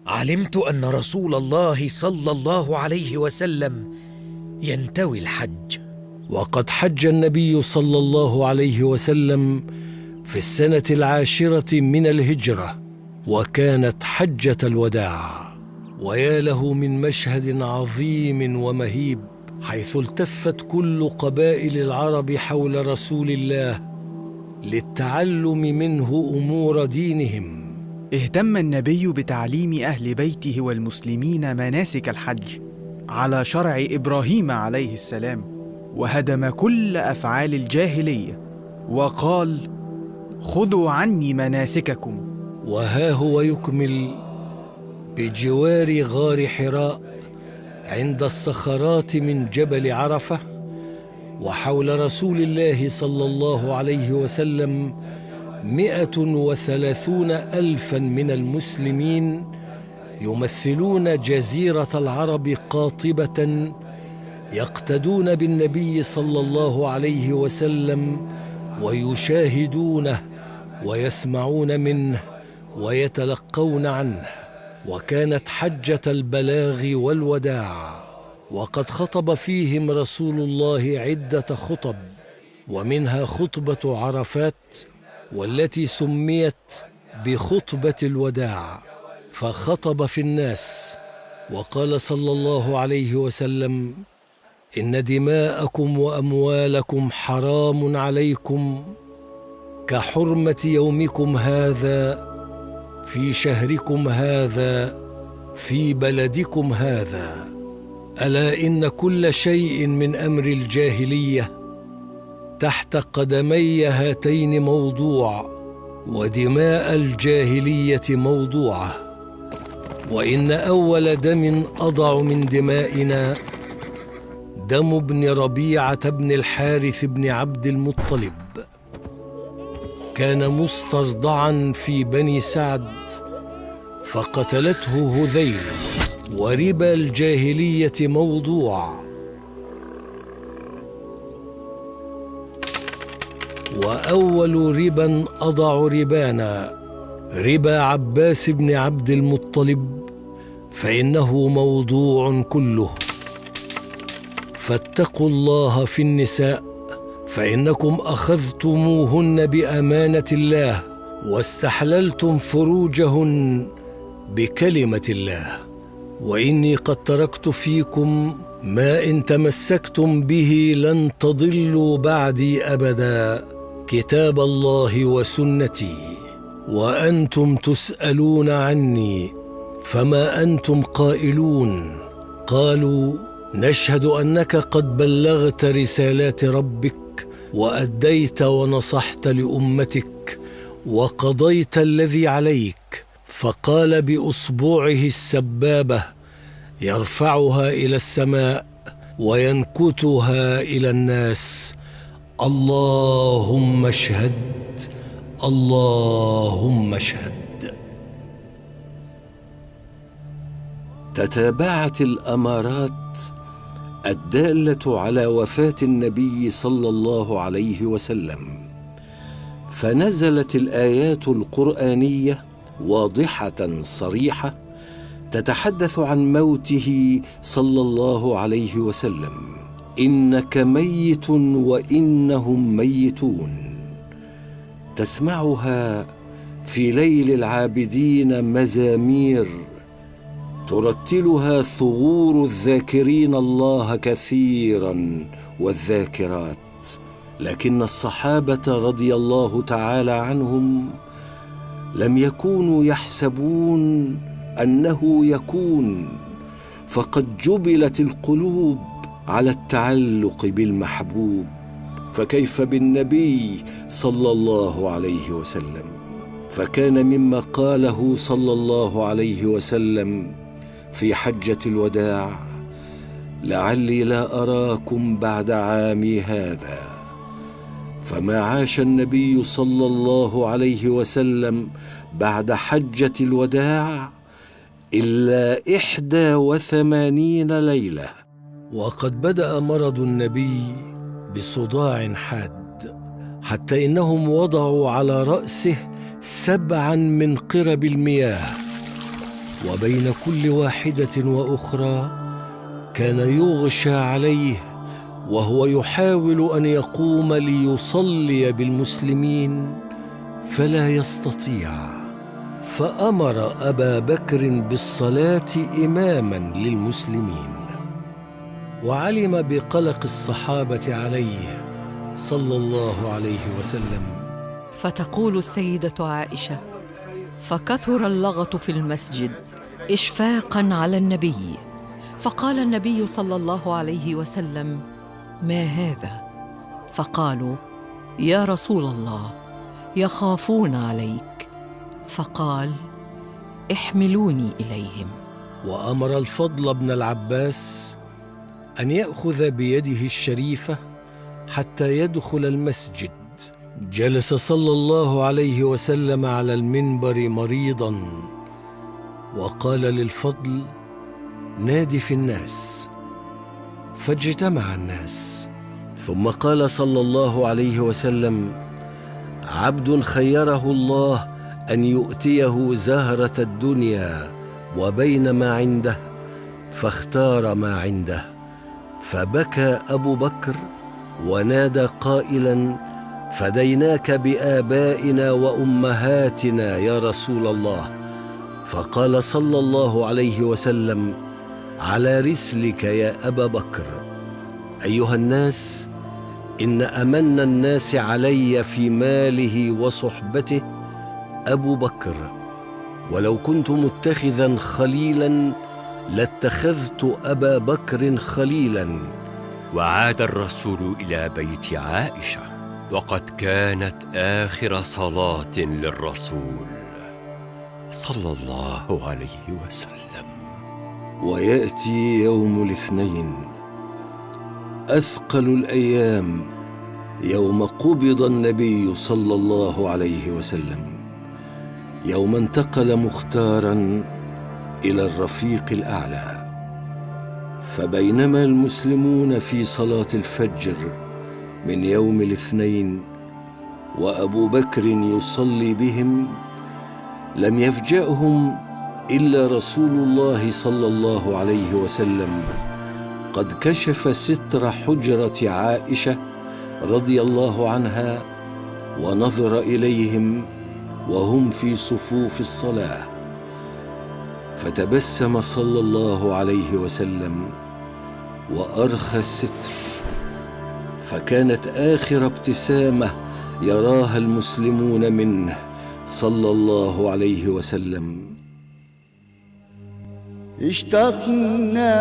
علمت أن رسول الله صلى الله عليه وسلم ينتوي الحج. وقد حج النبي صلى الله عليه وسلم في السنة 10 من الهجرة، وكانت حجة الوداع. ويا له من مشهد عظيم ومهيب، حيث التفت كل قبائل العرب حول رسول الله للتعلم منه أمور دينهم. اهتم النبي بتعليم أهل بيته والمسلمين مناسك الحج على شرع إبراهيم عليه السلام، وهدم كل أفعال الجاهلية وقال: خذوا عني مناسككم. وها هو يكمل بجوار غار حراء عند الصخرات من جبل عرفة، وحول رسول الله صلى الله عليه وسلم 130,000 من المسلمين يمثلون جزيرة العرب قاطبة، يقتدون بالنبي صلى الله عليه وسلم ويشاهدونه ويسمعون منه ويتلقون عنه. وكانت حجة البلاغ والوداع، وقد خطب فيهم رسول الله عدة خطب، ومنها خطبة عرفات، والتي سميت بخطبة الوداع، فخطب في الناس وقال صلى الله عليه وسلم: إن دماءكم وأموالكم حرام عليكم كحرمة يومكم هذا في شهركم هذا في بلدكم هذا. ألا إن كل شيء من أمر الجاهلية تحت قدمي هاتين موضوع، ودماء الجاهلية موضوعة. وإن أول دم أضع من دمائنا دم ابن ربيعة بن الحارث بن عبد المطلب، كان مسترضعا في بني سعد فقتلته هذيل. وربا الجاهلية موضوع. وأول ربا أضع ربانا ربا عباس بن عبد المطلب، فإنه موضوع كله. فاتقوا الله في النساء، فإنكم أخذتموهن بأمانة الله واستحللتم فروجهن بكلمة الله. وإني قد تركت فيكم ما إن تمسكتم به لن تضلوا بعدي أبدا، كتاب الله وسنتي، وأنتم تسألون عني فما أنتم قائلون؟ قالوا: نشهد أنك قد بلغت رسالات ربك وأديت ونصحت لأمتك وقضيت الذي عليك. فقال بأصبعه السبابة يرفعها إلى السماء وينكتها إلى الناس: اللهم اشهد، اللهم اشهد. تتابعت الأمارات الدالة على وفاة النبي صلى الله عليه وسلم، فنزلت الآيات القرآنية واضحة صريحة تتحدث عن موته صلى الله عليه وسلم: إنك ميت وإنهم ميتون. تسمعها في ليل العابدين مزامير ترتلها ثغور الذاكرين الله كثيرا والذاكرات، لكن الصحابة رضي الله تعالى عنهم لم يكونوا يحسبون أنه يكون، فقد جبلت القلوب على التعلق بالمحبوب، فكيف بالنبي صلى الله عليه وسلم؟ فكان مما قاله صلى الله عليه وسلم في حجة الوداع: لعلي لا أراكم بعد عامي هذا. فما عاش النبي صلى الله عليه وسلم بعد حجة الوداع إلا 81 ليلة. وقد بدأ مرض النبي بصداع حاد، حتى إنهم وضعوا على رأسه 7 من قرب المياه، وبين كل واحدة وأخرى كان يغشى عليه وهو يحاول أن يقوم ليصلي بالمسلمين فلا يستطيع، فأمر أبا بكر بالصلاة إماماً للمسلمين. وعلم بقلق الصحابة عليه صلى الله عليه وسلم. فتقول السيدة عائشة: فكثر اللغط في المسجد إشفاقاً على النبي، فقال النبي صلى الله عليه وسلم: ما هذا؟ فقالوا: يا رسول الله، يخافون عليك. فقال: احملوني إليهم. وأمر الفضل بن العباس أن يأخذ بيده الشريفة حتى يدخل المسجد. جلس صلى الله عليه وسلم على المنبر مريضاً، وقال للفضل: نادي في الناس. فاجتمع الناس، ثم قال صلى الله عليه وسلم: عبد خيره الله أن يؤتيه زهرة الدنيا وبين ما عنده، فاختار ما عنده. فبكى أبو بكر ونادى قائلاً: فديناك بآبائنا وأمهاتنا يا رسول الله. فقال صلى الله عليه وسلم: على رسلك يا أبا بكر. أيها الناس، إن أمن الناس علي في ماله وصحبته أبو بكر، ولو كنت متخذا خليلا لاتخذت أبا بكر خليلا. وعاد الرسول إلى بيت عائشة وقد كانت آخر صلاة للرسول صلى الله عليه وسلم. ويأتي يوم الاثنين أثقل الأيام، يوم قبض النبي صلى الله عليه وسلم، يوم انتقل مختاراً إلى الرفيق الأعلى. فبينما المسلمون في صلاة الفجر من يوم الاثنين وأبو بكر يصلي بهم، لم يفجأهم إلا رسول الله صلى الله عليه وسلم قد كشف ستر حجرة عائشة رضي الله عنها ونظر إليهم وهم في صفوف الصلاة، فتبسم صلى الله عليه وسلم وأرخى الستر، فكانت آخر ابتسامة يراها المسلمون منه صلى الله عليه وسلم. اشتقنا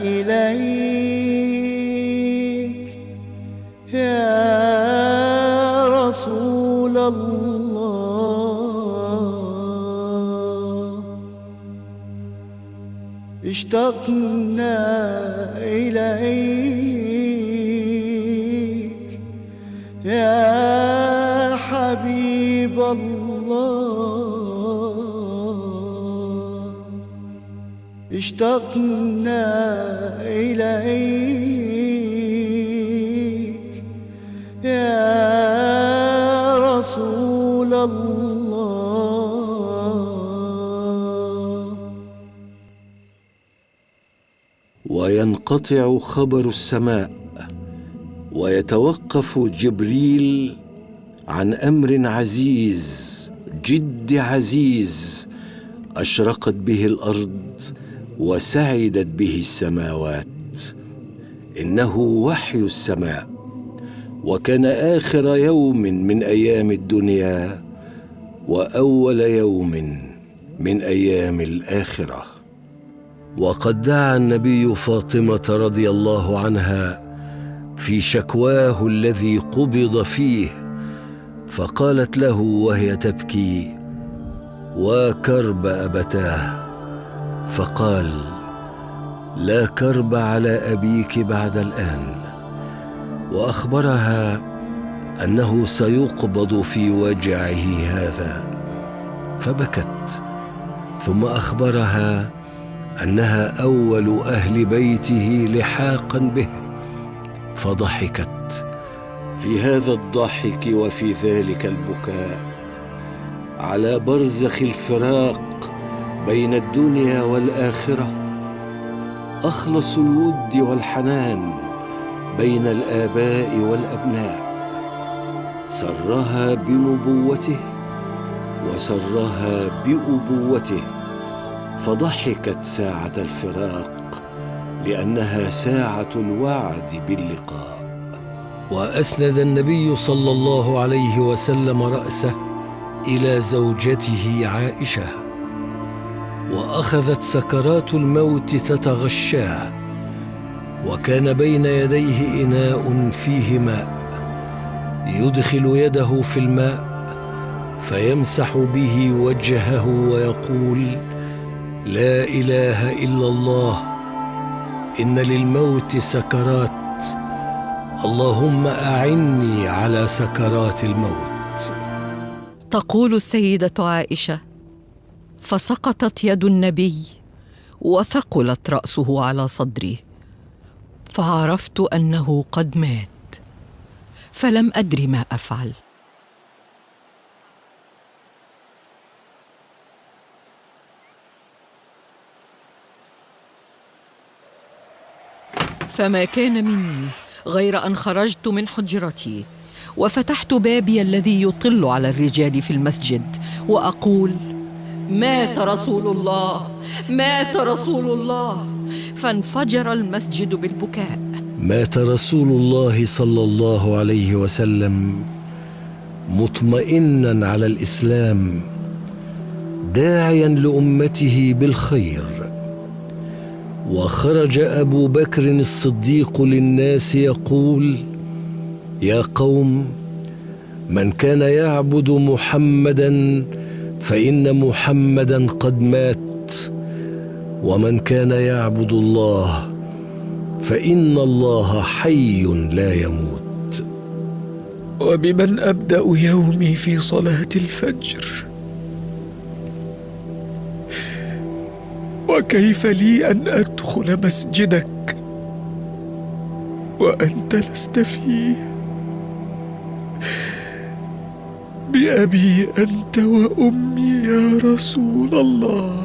إليك يا رسول الله، اشتقنا إليك يا حبيب الله، اشتقنا إليك يا رسول الله. وينقطع خبر السماء ويتوقف جبريل عن أمر عزيز جد عزيز أشرقت به الأرض وسعدت به السماوات. إنه وحي السماء، وكان آخر يوم من أيام الدنيا وأول يوم من أيام الآخرة. وقد دعا النبي فاطمة رضي الله عنها في شكواه الذي قبض فيه، فقالت له وهي تبكي: وكرب أبتاه. فقال: لا كرب على أبيك بعد الآن. وأخبرها أنه سيقبض في وجعه هذا، فبكت. ثم أخبرها أنها أول أهل بيته لحاقا به، فضحكت. في هذا الضحك وفي ذلك البكاء على برزخ الفراق بين الدنيا والآخرة أخلص الود والحنان بين الآباء والأبناء. سرها بنبوته وسرها بأبوته، فضحكت ساعة الفراق لأنها ساعة الوعد باللقاء. وأسند النبي صلى الله عليه وسلم رأسه إلى زوجته عائشة، وأخذت سكرات الموت تتغشاه، وكان بين يديه إناء فيه ماء، يدخل يده في الماء فيمسح به وجهه ويقول: لا إله إلا الله، إن للموت سكرات، اللهم أعني على سكرات الموت. تقول السيدة عائشة: فسقطت يد النبي وثقلت رأسه على صدري، فعرفت أنه قد مات، فلم أدر ما أفعل. فما كان مني غير أن خرجت من حجرتي وفتحت بابي الذي يطل على الرجال في المسجد وأقول: مات رسول الله، مات رسول الله، فانفجر المسجد بالبكاء. مات رسول الله صلى الله عليه وسلم مطمئنا على الإسلام، داعيا لأمته بالخير. وخرج أبو بكر الصديق للناس يقول: يا قوم، من كان يعبد محمدا فإن محمدا قد مات، ومن كان يعبد الله فإن الله حي لا يموت. وبمن أبدأ يومي في صلاة الفجر؟ وكيف لي أن أدخل مسجدك وأنت لست فيه؟ بأبي أنت وأمي يا رسول الله.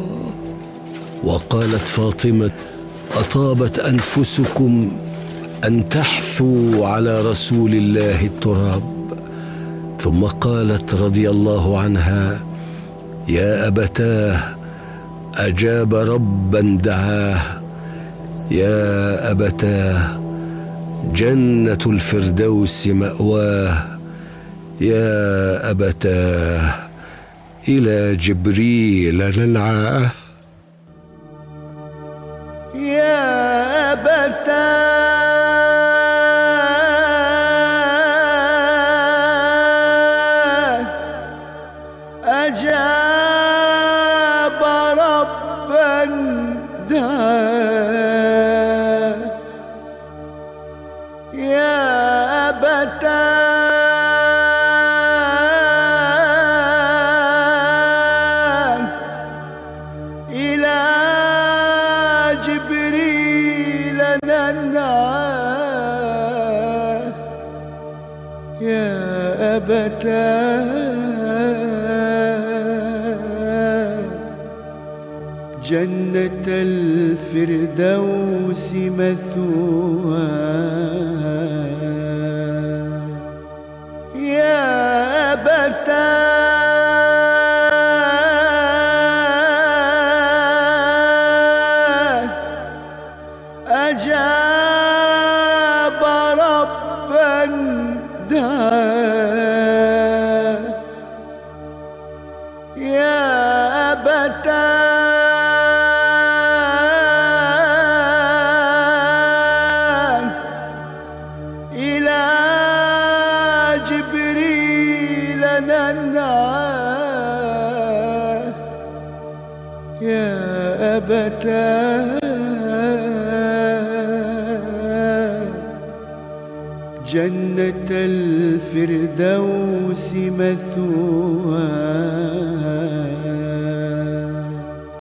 وقالت فاطمة: أطابت أنفسكم أن تحثوا على رسول الله التراب. ثم قالت رضي الله عنها: يا أبتاه، أجاب ربا دعاه، يا أبتاه، جنة الفردوس مأواه، يا أبتاه، إلى جبريل ننعاه. يا أبتاه أجاب ربا دعاه يا أبتاه إلى جبريل ننعاه يا أبتاه جنة الفردوس مثواه يا أبتاه أجاب ربا دعاه يا أبتاه إلى جبريل ننعاه يا أبتاه جنة الفردوس مثواه